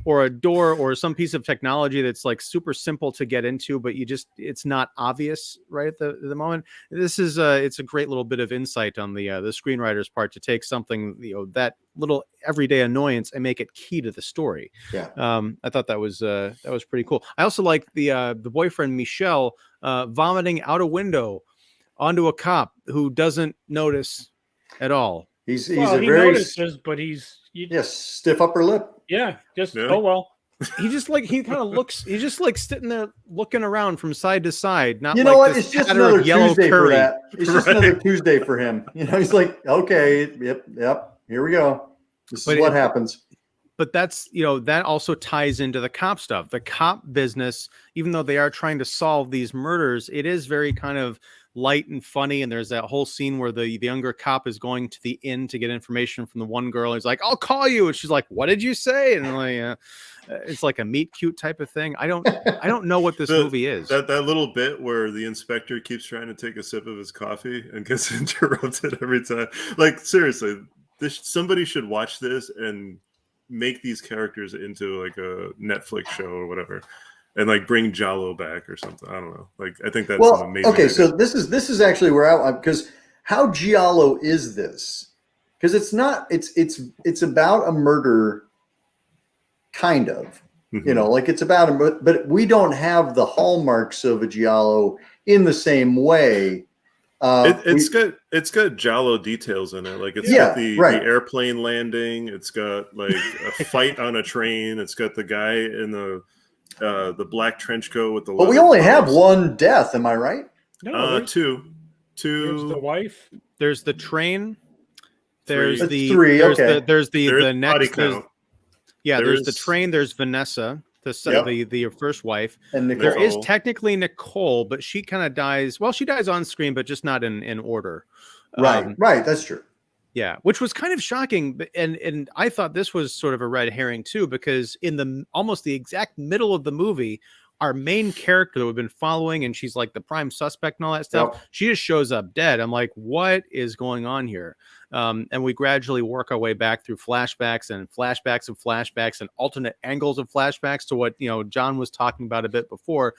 or a door or some piece of technology that's like super simple to get into, but it's not obvious right at the moment. This is it's a great little bit of insight on the screenwriter's part to take something, that little everyday annoyance and make it key to the story.
Yeah.
I thought that was pretty cool. I also like the boyfriend Michelle vomiting out a window onto a cop who doesn't notice at all.
He's
He
a very
notices, but
stiff upper lip.
just
Yeah.
oh well.
He kind of looks. He's just like sitting there looking around from side to side. Not
You know
like
what?
this
It's just
patter
another
of yellow
Tuesday
curry.
for that. It's just
Right.
another Tuesday for him. He's like, okay, yep, here we go. This
But
is what happens.
But that's that also ties into the cop stuff. The cop business, even though they are trying to solve these murders, it is very kind of light and funny. And there's that whole scene where the younger cop is going to the inn to get information from the one girl. He's like, "I'll call you," and she's like, "What did you say?" And like, it's like a meet cute type of thing. I don't know what this movie is.
That little bit where the inspector keeps trying to take a sip of his coffee and gets interrupted every time. Like seriously, somebody should watch this and make these characters into like a Netflix show or whatever, and like bring Giallo back or something. I don't know. Like I think that's an amazing.
Okay,
idea.
so this is actually where because how Giallo is this? Because it's not. It's about a murder, kind of.
Mhm.
Like it's about but we don't have the hallmarks of a Giallo in the same way.
It's got Giallo details in it. Like it's got the airplane landing. It's got like a fight on a train. It's got the guy in the black trench coat with the.
But we only have one death. Am I right?
No,
two.
There's the wife.
There's the train. There's
That's
the
three.
There's
Okay.
there's the
There's
next.
body
There's,
count.
there's the train. There's Vanessa, the first wife.
And
There is
Nicole.
technically Nicole, but she kind of dies. Well, she dies on screen, but just not in order.
Right. Right. That's true.
Yeah, which was kind of shocking, and I thought this was sort of a red herring too, because in the almost the exact middle of the movie, our main character that we've been following, and she's like the prime suspect and all that stuff, she just shows up dead. I'm like, what is going on here? And we gradually work our way back through flashbacks and flashbacks and flashbacks and alternate angles of flashbacks to what John was talking about a bit before.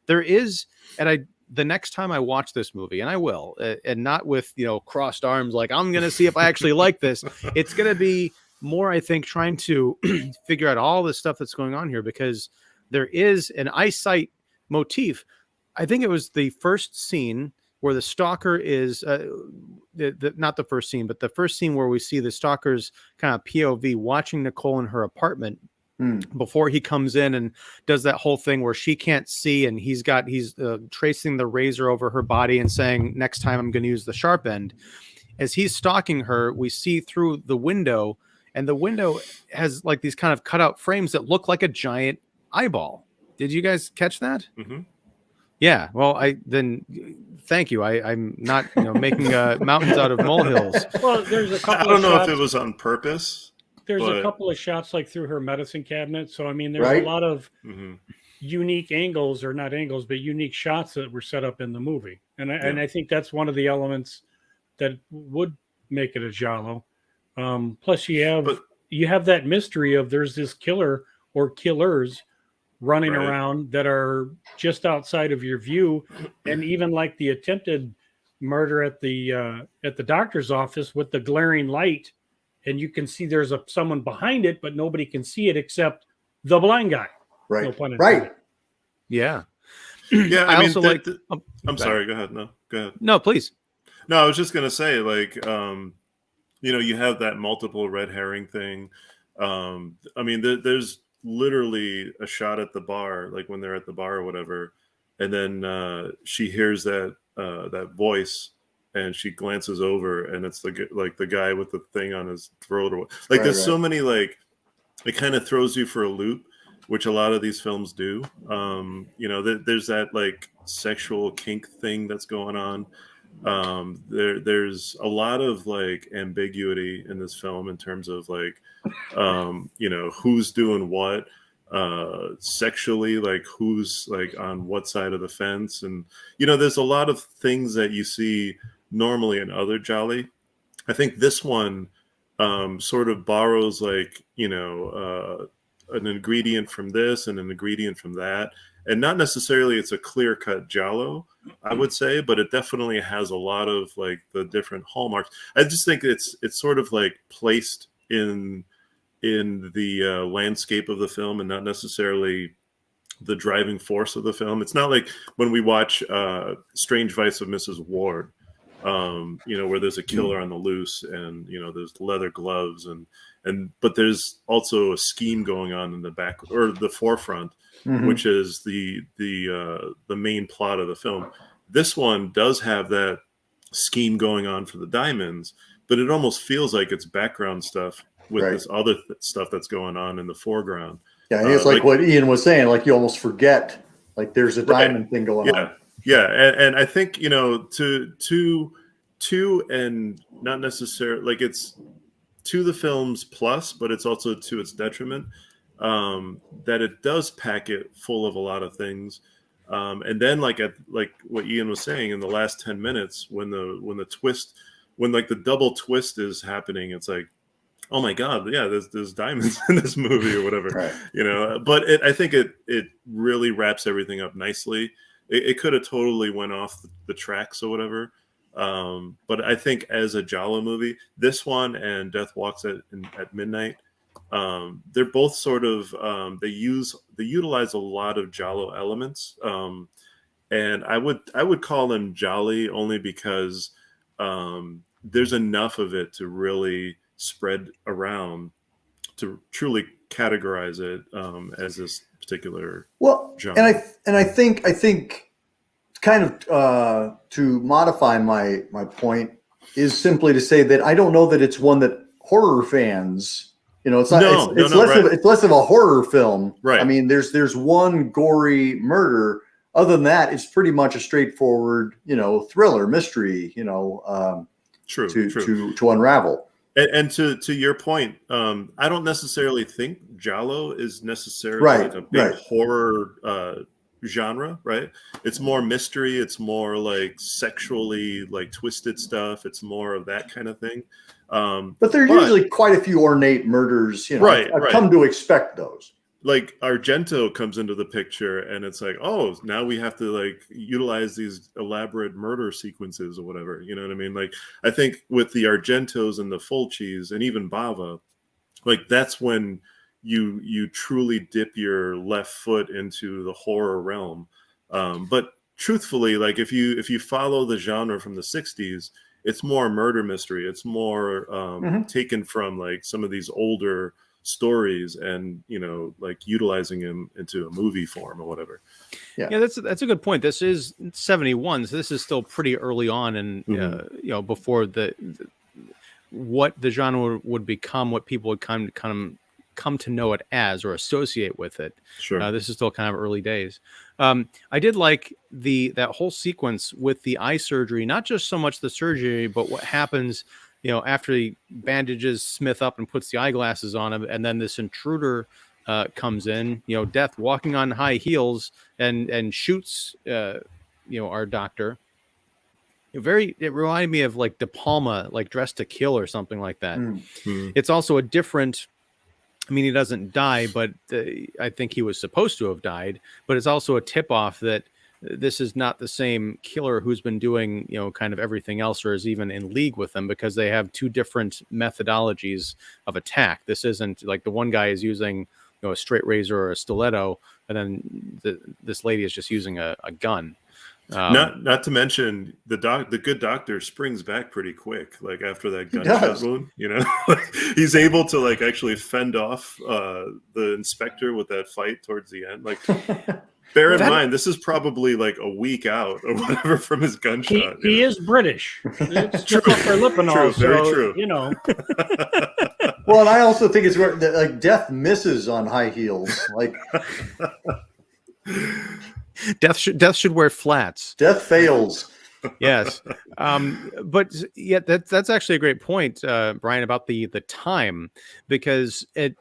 There is, and the next time I watch this movie, and I will, and not with crossed arms like I'm gonna see if I actually like this. It's gonna be more, I think, trying to figure out all the stuff that's going on here, because there is an eyesight motif. I think it was the first scene where the stalker is not the first scene, but the first scene where we see the stalker's kind of POV watching Nicole in her apartment before he comes in and does that whole thing where she can't see, and he's tracing the razor over her body and saying, "Next time I'm going to use the sharp end." As he's stalking her, we see through the window, and the window has like these kind of cutout frames that look like a giant eyeball. Did you guys catch that?
Mm-hmm.
Yeah. Well, thank you. I'm not making mountains out of molehills.
Well, there's a
I
couple
don't
of
know
shots.
if it was on purpose.
There's a
but-
couple of shots like through her medicine cabinet. So I mean, there's
Right.
a lot of
Mhm.
unique angles, or not angles, but unique shots that were set up in the movie. And I think that's one of the elements that would make it a giallo. Plus, you have that mystery of there's this killer or killers running
Right.
around that are just outside of your view, and even like the attempted murder at the doctor's office with the glaring light, and you can see there's someone behind it, but nobody can see it except the blind guy.
Right.
No pun intended.
Right.
Yeah.
Yeah, I mean,
also like.
I'm
go
sorry. Go ahead. No, go ahead.
No, please.
No, I was just gonna say, like, you have that multiple red herring thing. I mean, there's literally a shot at the bar, like when they're at the bar or whatever, and then she hears that voice, and she glances over, and it's the guy with the thing on his throat, or like. There's so many, like, it kind of throws you for a loop, which a lot of these films do. There's that like sexual kink thing that's going on. There's a lot of like ambiguity in this film in terms of like who's doing what sexually, like who's like on what side of the fence, and there's a lot of things that you see normally in other Jolly. I think this one sort of borrows like an ingredient from this and an ingredient from that, and not necessarily it's a clear-cut giallo, I would say, but it definitely has a lot of like the different hallmarks. I just think it's sort of like placed in the landscape of the film and not necessarily the driving force of the film. It's not like when we watch Strange Vice of Mrs. Ward, where there's a killer on the loose and there's leather gloves but there's also a scheme going on in the back or the forefront, which is the main plot of the film. This one does have that scheme going on for the diamonds, but it almost feels like it's background stuff with this other stuff that's going on in the foreground.
Yeah, and it's like what Ian was saying, like you almost forget, like there's a diamond thing going on.
Yeah, and I think to and not necessarily like it's to the film's plus, but it's also to its detriment, that it does pack it full of a lot of things. And then like what Ian was saying in the last 10 minutes, when the twist, when like the double twist is happening, it's like, oh my God, yeah, there's diamonds in this movie or whatever,
right.
But I think it really wraps everything up nicely. It could have totally went off the tracks or whatever. But I think as a Giallo movie, this one and Death Walks at Midnight, they're both sort of they utilize a lot of Giallo elements, and I would call them Jolly only because there's enough of it to really spread around to truly categorize it as this particular genre.
And I think kind of to modify my point is simply to say that I don't know that it's one that horror fans, it's not. It's less of a horror film.
Right.
I mean, there's one gory murder. Other than that, it's pretty much a straightforward, thriller mystery.
True.
To unravel.
And to your point, I don't necessarily think Giallo is necessarily like a big horror genre, right? It's more mystery. It's more like sexually like twisted stuff. It's more of that kind of thing.
But there are usually quite a few ornate murders. I've come to expect those.
Like Argento comes into the picture, and it's like, oh, now we have to like utilize these elaborate murder sequences or whatever. You know what I mean? Like, I think with the Argentos and the Fulcis and even Bava, like that's when you truly dip your left foot into the horror realm. But truthfully, like if you follow the genre from the 60s, it's more murder mystery. It's more taken from like some of these older stories and like utilizing them into a movie form or whatever.
Yeah, that's a good point. This is 71, so this is still pretty early on, and before what the genre would become, what people would come come to know it as or associate with it.
Sure.
This is still kind of early days. I did like that whole sequence with the eye surgery, not just so much the surgery, but what happens, after he bandages Smith up and puts the eyeglasses on him, and then this intruder comes in, Death walking on high heels and shoots, our doctor. It reminded me of like De Palma, like Dressed to Kill or something like that. It's also a different, he doesn't die, but I think he was supposed to have died, but it's also a tip off that this is not the same killer who's been doing, kind of everything else, or is even in league with them, because they have two different methodologies of attack. This isn't like the one guy is using, a straight razor or a stiletto, and then this lady is just using a gun.
Not to mention the good doctor springs back pretty quick, like after that gunshot wound. He's able to like actually fend off the inspector with that fight towards the end. Like, bear in mind, this is probably like a week out or whatever from his gunshot.
He is British. It's true. For Lipinol,
Very true.
Well, and I also think it's where like Death misses on high heels, like.
Death should wear flats.
Death fails.
Yes. But yeah, that's actually a great point, Brian, about the time, because I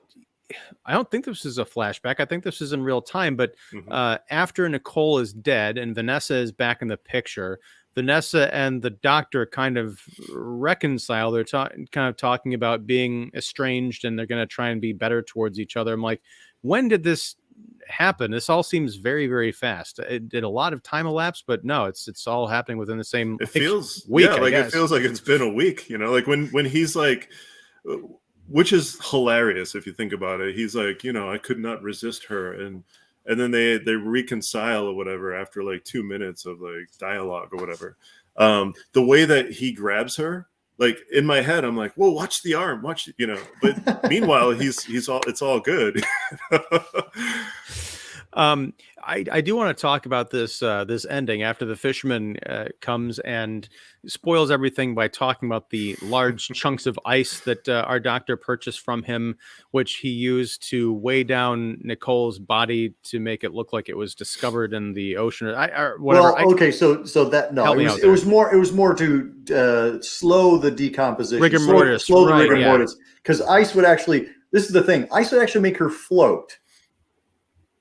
don't think this is a flashback. I think this is in real time, but after Nicole is dead and Vanessa is back in the picture, Vanessa and the doctor kind of reconcile. They're kind of talking about being estranged, and they're going to try and be better towards each other. I'm like, when did this happen? This all seems very, very fast. It did a lot of time elapse, but no, it's all happening within the same
it feels
week.
Yeah, like it feels like it's been a week, like when he's like, which is hilarious if you think about it. He's like, I could not resist her, and then they reconcile or whatever after like 2 minutes of like dialogue or whatever. The way that he grabs her, like in my head, I'm like, "Whoa, watch the arm, watch." But meanwhile, it's all good.
I do want to talk about this ending after the fisherman comes and spoils everything by talking about the large chunks of ice that our doctor purchased from him, which he used to weigh down Nicole's body to make it look like it was discovered in the ocean or whatever.
Well, okay, so that no, it was more to slow the decomposition,
rigor mortis,
slow the rigor mortis, because ice would actually. This is the thing. Ice would actually make her float.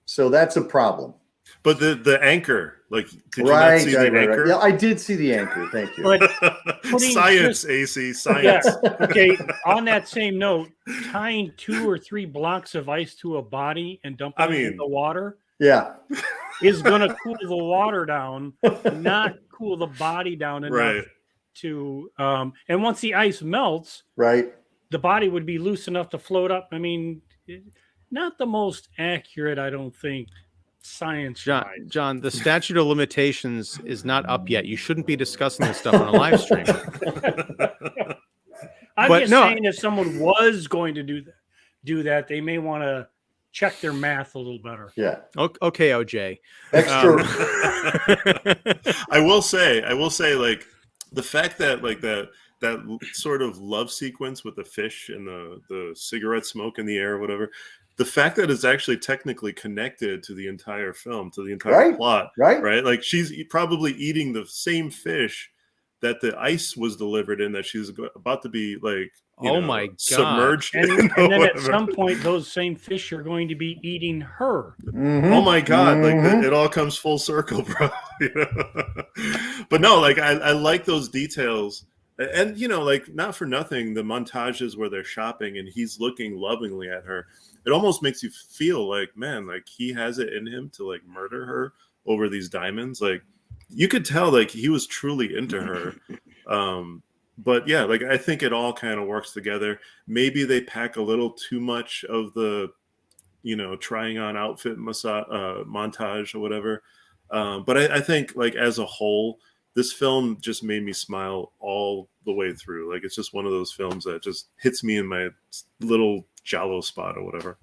So that's a problem.
But the anchor, like, did you not see the anchor?
Right. Yeah, I did see the anchor. Thank you.
But
science, AC, science.
Yeah. Okay. On that same note, tying 2 or 3 blocks of ice to a body and dumping it in the water, is going to cool the water down, not cool the body down enough to. And once the ice melts, the body would be loose enough to float up. Not the most accurate, I don't think, science.
John, the statute of limitations is not up yet. You shouldn't be discussing this stuff on a live stream.
I'm saying if someone was going to do that, they may want to check their math a little better.
Yeah.
Okay, OJ.
Extra.
I will say, like, the fact that like that sort of love sequence with the fish and the cigarette smoke in the air or whatever, the fact that it's actually technically connected to the entire film, to the entire plot, right? Like she's probably eating the same fish that the ice was delivered in, that she's about to be like,
my God,
submerged.
And then at some point, those same fish are going to be eating her.
Mm-hmm.
Oh my God! Like it all comes full circle, bro. But no, like I like those details. And, like, not for nothing, the montages where they're shopping and he's looking lovingly at her, it almost makes you feel like, man, like he has it in him to like murder her over these diamonds. Like you could tell like he was truly into her. But yeah, like I think it all kind of works together. Maybe they pack a little too much of the, trying on outfit montage or whatever. But I think like as a whole, this film just made me smile all the way through. Like, it's just one of those films that just hits me in my little Giallo spot or whatever.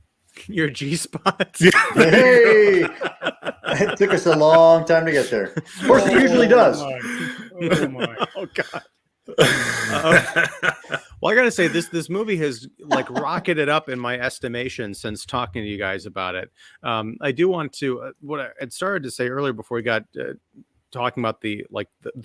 Your G spot?
Hey! It took us a long time to get there. Of course, it usually does.
Oh, my.
Oh, God. Well, Well, I gotta say this movie has like rocketed up in my estimation since talking to you guys about it. I do want to what I had started to say earlier before we got talking about the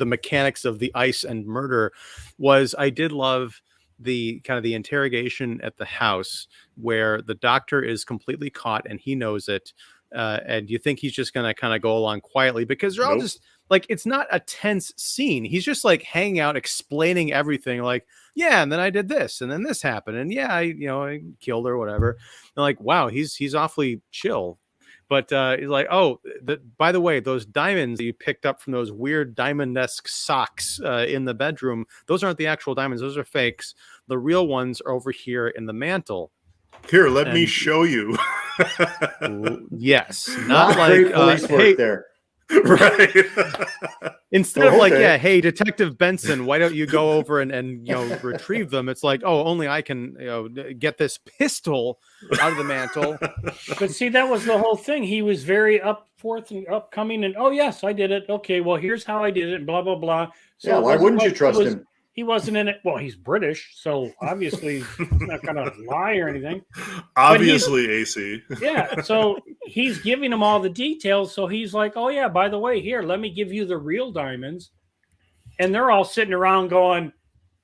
mechanics of the ice and murder was I did love the kind of the interrogation at the house where the doctor is completely caught and he knows it. And you think he's just going to kind of go along quietly because they're all just like, it's not a tense scene. He's just like hanging out, explaining everything like, yeah, and then I did this and then this happened. And yeah, I killed her, whatever. And like, wow, he's awfully chill. But he's like, oh, by the way, those diamonds that you picked up from those weird diamond-esque socks in the bedroom, those aren't the actual diamonds. Those are fakes. The real ones are over here in the mantle.
Here, let me show you.
Yes,
not like police work
hey,
there.
Right.
Instead of like, yeah, hey, Detective Benson, why don't you go over and retrieve them? It's like, oh, only I can get this pistol out of the mantle.
But see, that was the whole thing. He was very forth and upcoming, and oh yes, I did it. Okay, well here's how I did it. Blah blah blah. So
yeah, why wouldn't you trust him?
He wasn't in it. Well, he's British, so obviously he's not going to lie or anything.
Obviously, AC.
Yeah, so he's giving him all the details. So he's like, "Oh yeah, by the way, here, let me give you the real diamonds." And they're all sitting around going,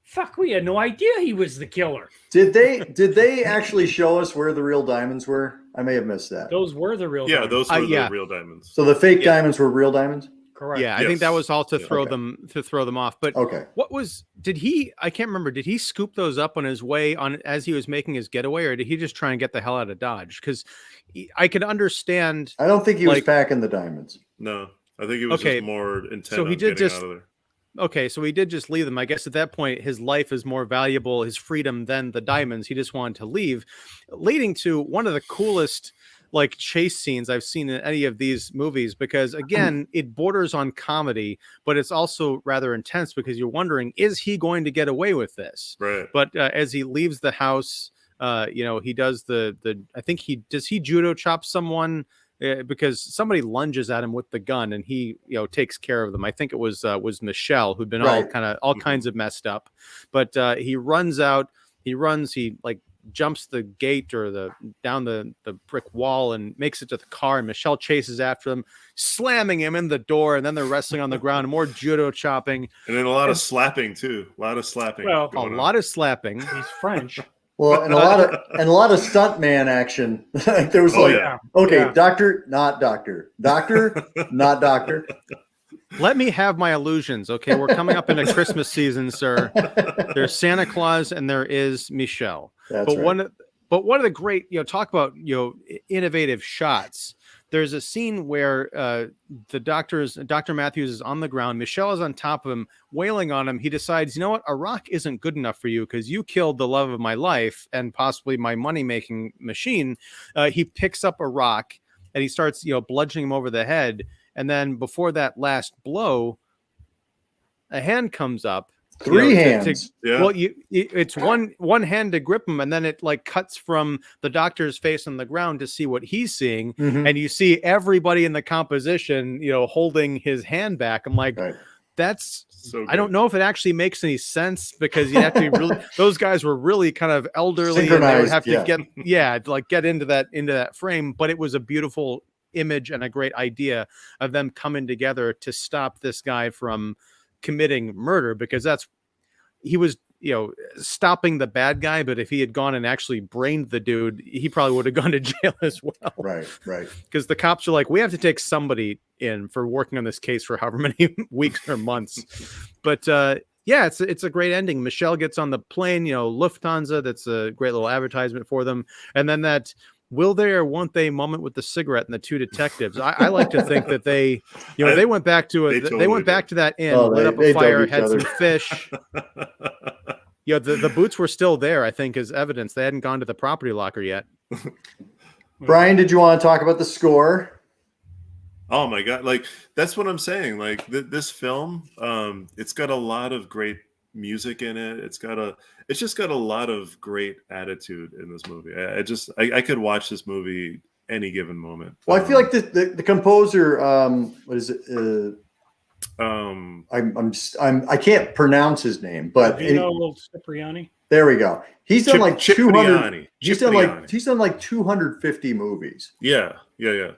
"Fuck, we had no idea he was the killer."
Did they actually show us where the real diamonds were? I may have missed that.
Those were the real diamonds.
Those were the real diamonds.
So the fake diamonds were real diamonds?
Correct.
Yeah, I think that was all to throw them off. But I can't remember, did he scoop those up on his way on as he was making his getaway, or did he just try and get the hell out of Dodge? Because I could understand.
I don't think he was packing the diamonds.
No, I think he was just more intent on getting out of there.
Okay, so he did just leave them. I guess at that point, his life is more valuable, his freedom, than the diamonds. He just wanted to leave, leading to one of the coolest chase scenes I've seen in any of these movies, because again, it borders on comedy, but it's also rather intense because you're wondering, is he going to get away with this?
Right.
But as he leaves the house, he does I think he judo chop someone because somebody lunges at him with the gun and he takes care of them. I think it was Michelle, who'd been all kinds of messed up, but he runs out. He jumps the gate or down the brick wall and makes it to the car, and Michelle chases after him, slamming him in the door, and then they're wrestling on the ground and more judo chopping,
and then a lot of slapping too. A lot of slapping.
Well, a lot of slapping.
He's French.
Well, and a lot of stuntman action. There was doctor, not doctor, doctor, not doctor.
Let me have my illusions. Okay, we're coming up into Christmas season, sir. There's Santa Claus and there is Michelle. But one of the great, talk about innovative shots. There's a scene where Dr. Matthews is on the ground. Michelle is on top of him, wailing on him. He decides, you know what, a rock isn't good enough for you because you killed the love of my life and possibly my money-making machine. He picks up a rock and he starts, bludgeoning him over the head. And then before that last blow, a hand comes up.
Three hands.
Well, it's one hand to grip him, and then it cuts from the doctor's face on the ground to see what he's seeing, and you see everybody in the composition, holding his hand back. I'm like, that's. So I don't know if it actually makes any sense because you have to be really. Those guys were really kind of elderly, and they would have to get into that frame. But it was a beautiful image and a great idea of them coming together to stop this guy from committing murder, because he was stopping the bad guy, but if he had gone and actually brained the dude, he probably would have gone to jail as well.
Right
Because the cops are like, we have to take somebody in for working on this case for however many weeks or months. But it's a great ending. Michelle gets on the plane, Lufthansa, that's a great little advertisement for them, and then that will they or won't they moment with the cigarette and the two detectives. I like to think that they went back to that inn, lit up a fire, had some fish. The boots were still there, I think, as evidence. They hadn't gone to the property locker yet.
Brian, did you want to talk about the score?
Oh my God. That's what I'm saying. This film, it's got a lot of great music in it. It's just got a lot of great attitude in this movie. I could watch this movie any given moment.
Well, I feel like the composer, what is it? I can't pronounce his name, but
Vino Cipriani.
There we go. He's done like 200. He's done like 250 movies.
Yeah.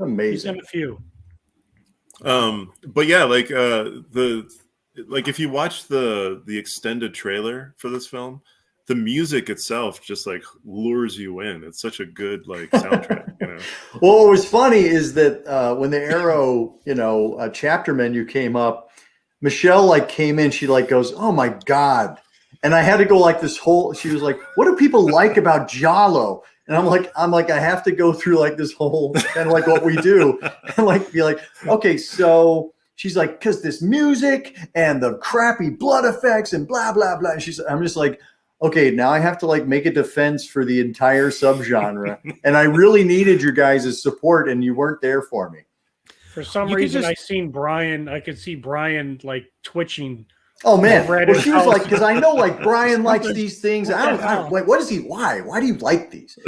Amazing.
He's done a few.
But yeah, like if you watch the extended trailer for this film, the music itself just like lures you in. It's such a good like soundtrack, you know.
Well, what was funny is that when the Arrow, chapter menu came up, Michelle like came in. She like goes, "Oh my God." And I had to go like this whole, she was like, "What do people like about Giallo?" And I'm like, I have to go through like this whole kind of like what we do and like be like, okay, so she's like, because this music and the crappy blood effects and blah, blah, blah. And I'm just like, okay, now I have to like make a defense for the entire subgenre. And I really needed your guys' support and you weren't there for me.
For some reason, I could see Brian like twitching.
Oh man! Well, she was like, because I know like Brian likes these things. Wait, what is he? Why? Why do you like these?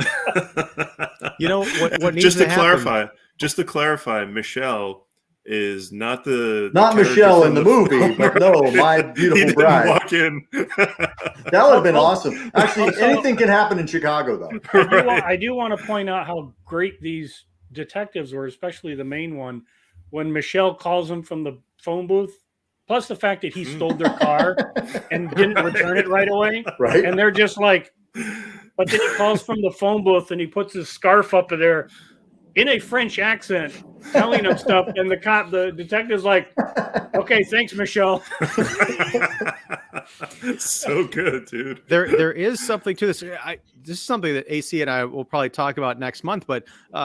You know what needs
just to
happen?
clarify, Michelle is not
Michelle in the movie, but no, my beautiful bride.
Walk in.
That would have been awesome. Actually, anything can happen in Chicago, though.
I do want to point out how great these detectives were, especially the main one, when Michelle calls him from the phone booth. Plus the fact that he stole their car and didn't return it right away.
Right.
And they're just like, but then he calls from the phone booth and he puts his scarf up there in a French accent, telling him stuff. And the detective's like, "Okay, thanks, Michelle."
So good, dude.
There is something to this. This is something that AC and I will probably talk about next month, but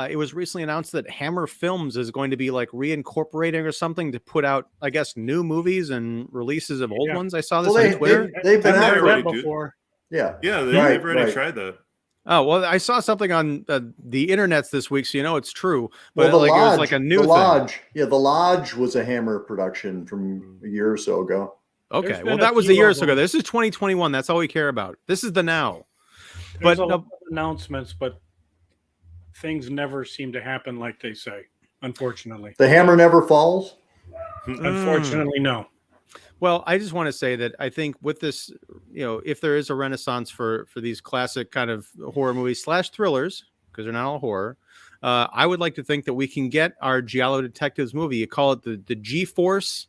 it was recently announced that Hammer Films is going to be like reincorporating or something to put out, I guess, new movies and releases of old ones. I saw this on Twitter.
They've been
out
already
before.
Yeah.
Yeah, they've already tried that.
Oh, well, I saw something on the internets this week, so you know it's true. But
Well,
it was like a new thing.
Lodge. Yeah, The Lodge was a Hammer production from a year or so ago.
Okay, well, that was a year or so ago. This is 2021. That's all we care about. This is the now.
There's a lot of announcements, but things never seem to happen like they say, unfortunately.
The hammer never falls?
Unfortunately, no.
Well, I just want to say that I think with this, if there is a renaissance for these classic kind of horror movies / thrillers, because they're not all horror, I would like to think that we can get our Giallo Detectives movie. You call it the G-Force,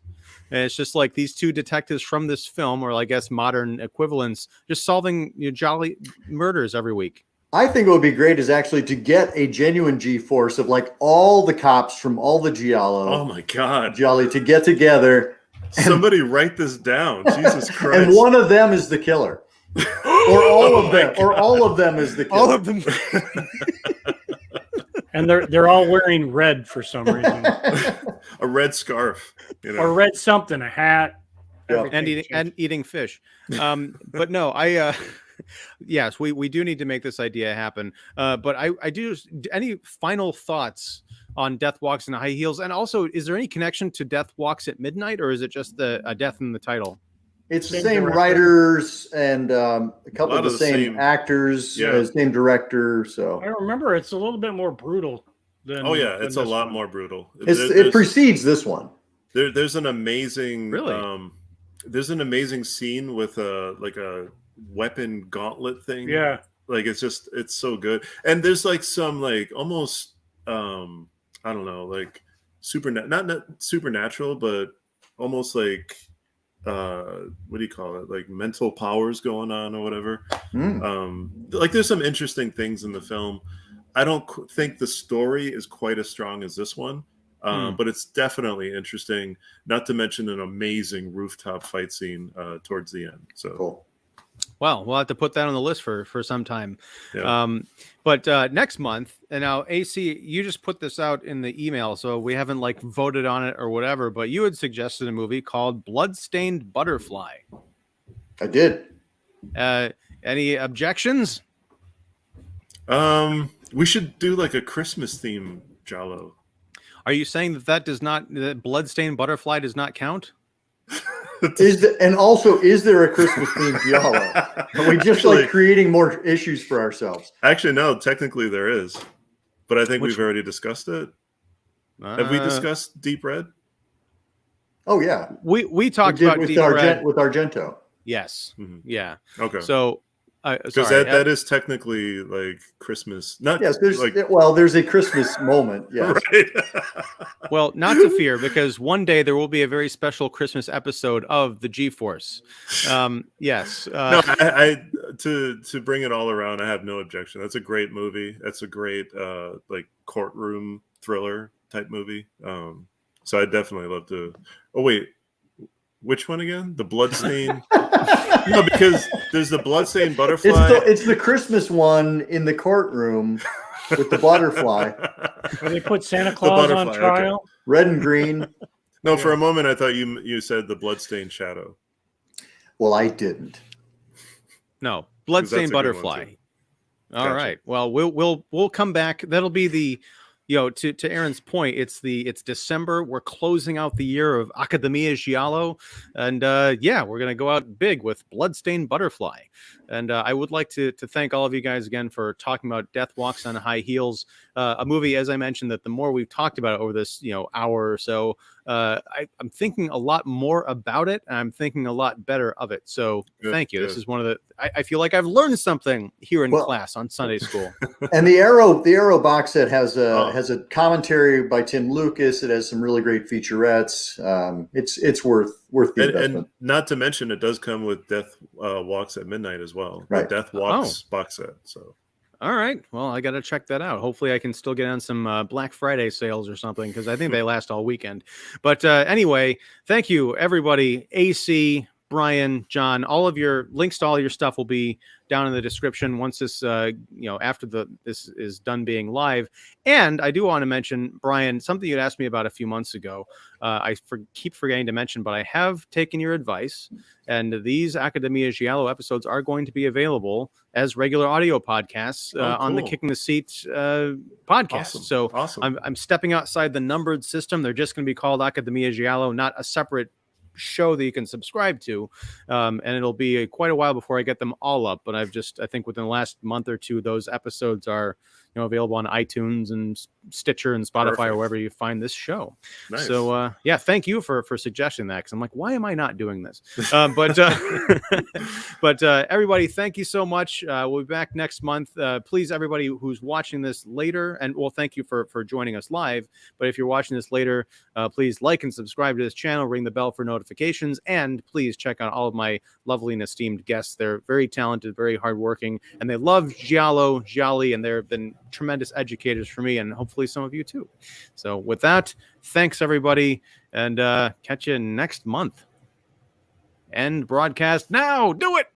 and it's just like these two detectives from this film, or I guess modern equivalents, just solving jolly murders every week.
I think what would be great is actually to get a genuine G-Force of like all the cops from all the Giallo.
Oh my God.
Giallo to get together.
Somebody write this down. Jesus Christ.
And one of them is the killer. Or all of them. Or all of them is the killer.
All of them.
And they're all wearing red for some reason.
A red scarf.
Or red something, a hat.
Yeah.
And eating fish. But no, yes, we do need to make this idea happen. But I do. Any final thoughts on Death Walks in High Heels? And also, is there any connection to Death Walks at Midnight, or is it just a death in the title?
It's the same writers and a couple of the same actors, same director. So
I remember it's a little bit more brutal than.
Oh yeah, it's a lot more brutal.
It precedes this one.
There's an amazing there's an amazing scene with a weapon gauntlet thing.
Yeah,
like it's so good. And there's like some like almost I don't know, like not supernatural, but almost like what do you call it? Like mental powers going on or whatever. Like there's some interesting things in the film. I don't think the story is quite as strong as this one. But it's definitely interesting, not to mention an amazing rooftop fight scene towards the end. So
cool.
Well, we'll have to put that on the list for some time.
Yeah.
But next month, and now AC, you just put this out in the email, so we haven't like voted on it or whatever, but you had suggested a movie called Bloodstained Butterfly.
I did.
Any objections?
We should do like a Christmas theme Giallo.
Are you saying that Bloodstained Butterfly does not count?
Is there a Christmas themed Giallo? Are we just like creating more issues for ourselves?
Actually, no. Technically, there is, but I think we've already discussed it. Have we discussed Deep Red?
Oh yeah,
we talked about
with
Deep Red
with Argento.
Yes.
Mm-hmm.
Yeah.
Okay.
So
Because
Sorry.
that is technically like Christmas. Not
Yes, there's
like
there's a Christmas moment. Yes.
right.
Well, not to fear, because one day there will be a very special Christmas episode of the G-Force. Yes.
No, I to bring it all around, I have no objection. That's a great movie. That's a great like courtroom thriller type movie. So I definitely love to. Oh wait, which one again? The Bloodstain. No, because there's the Bloodstained Butterfly.
It's the Christmas one in the courtroom with the butterfly.
Where they put Santa Claus on trial.
Okay.
Red and green.
No, for a moment I thought you said the Bloodstained Shadow.
Well, I didn't.
No, Bloodstained Butterfly. All right. Well, we'll come back. That'll be the, to Aaron's point, it's December. We're closing out the year of Accademia Giallo, and we're gonna go out big with Bloodstained Butterfly. And I would like to thank all of you guys again for talking about Death Walks on High Heels, a movie, as I mentioned, that the more we've talked about it over this hour or so, I'm thinking a lot more about it, and I'm thinking a lot better of it. So thank you. This is one of the. I feel like I've learned something here in class on Sunday school.
And the Arrow box set has a commentary by Tim Lucas. It has some really great featurettes. It's worth the investment.
And not to mention, it does come with Death Walks at Midnight as well.
Right.
The Death Walks box set. So.
All right. Well, I got to check that out. Hopefully I can still get on some Black Friday sales or something, because I think they last all weekend. But anyway, thank you, everybody. AC, Brian, John, all of your links to all your stuff will be down in the description once this, after this is done being live. And I do want to mention, Brian, something you'd asked me about a few months ago. I keep forgetting to mention, but I have taken your advice, and these Accademia Giallo episodes are going to be available as regular audio podcasts on the Kicking the Seat podcast.
Awesome.
So
awesome.
I'm stepping outside the numbered system. They're just going to be called Accademia Giallo, not a separate show that you can subscribe to, and it'll be quite a while before I get them all up, but I think within the last month or two those episodes are available on iTunes and Stitcher and Spotify. Perfect. Or wherever you find this show. Nice. So thank you for suggesting that, because I'm like, why am I not doing this? But everybody, thank you so much. We'll be back next month. Please, everybody who's watching this later, and thank you for joining us live, but if you're watching this later, please like and subscribe to this channel, ring the bell for notifications, and please check out all of my lovely and esteemed guests. They're very talented, very hardworking, and they love Giallo, Gialli, and they've been tremendous educators for me, and hopefully some of you too. So with that, thanks everybody, and catch you next month. End broadcast now. Do it.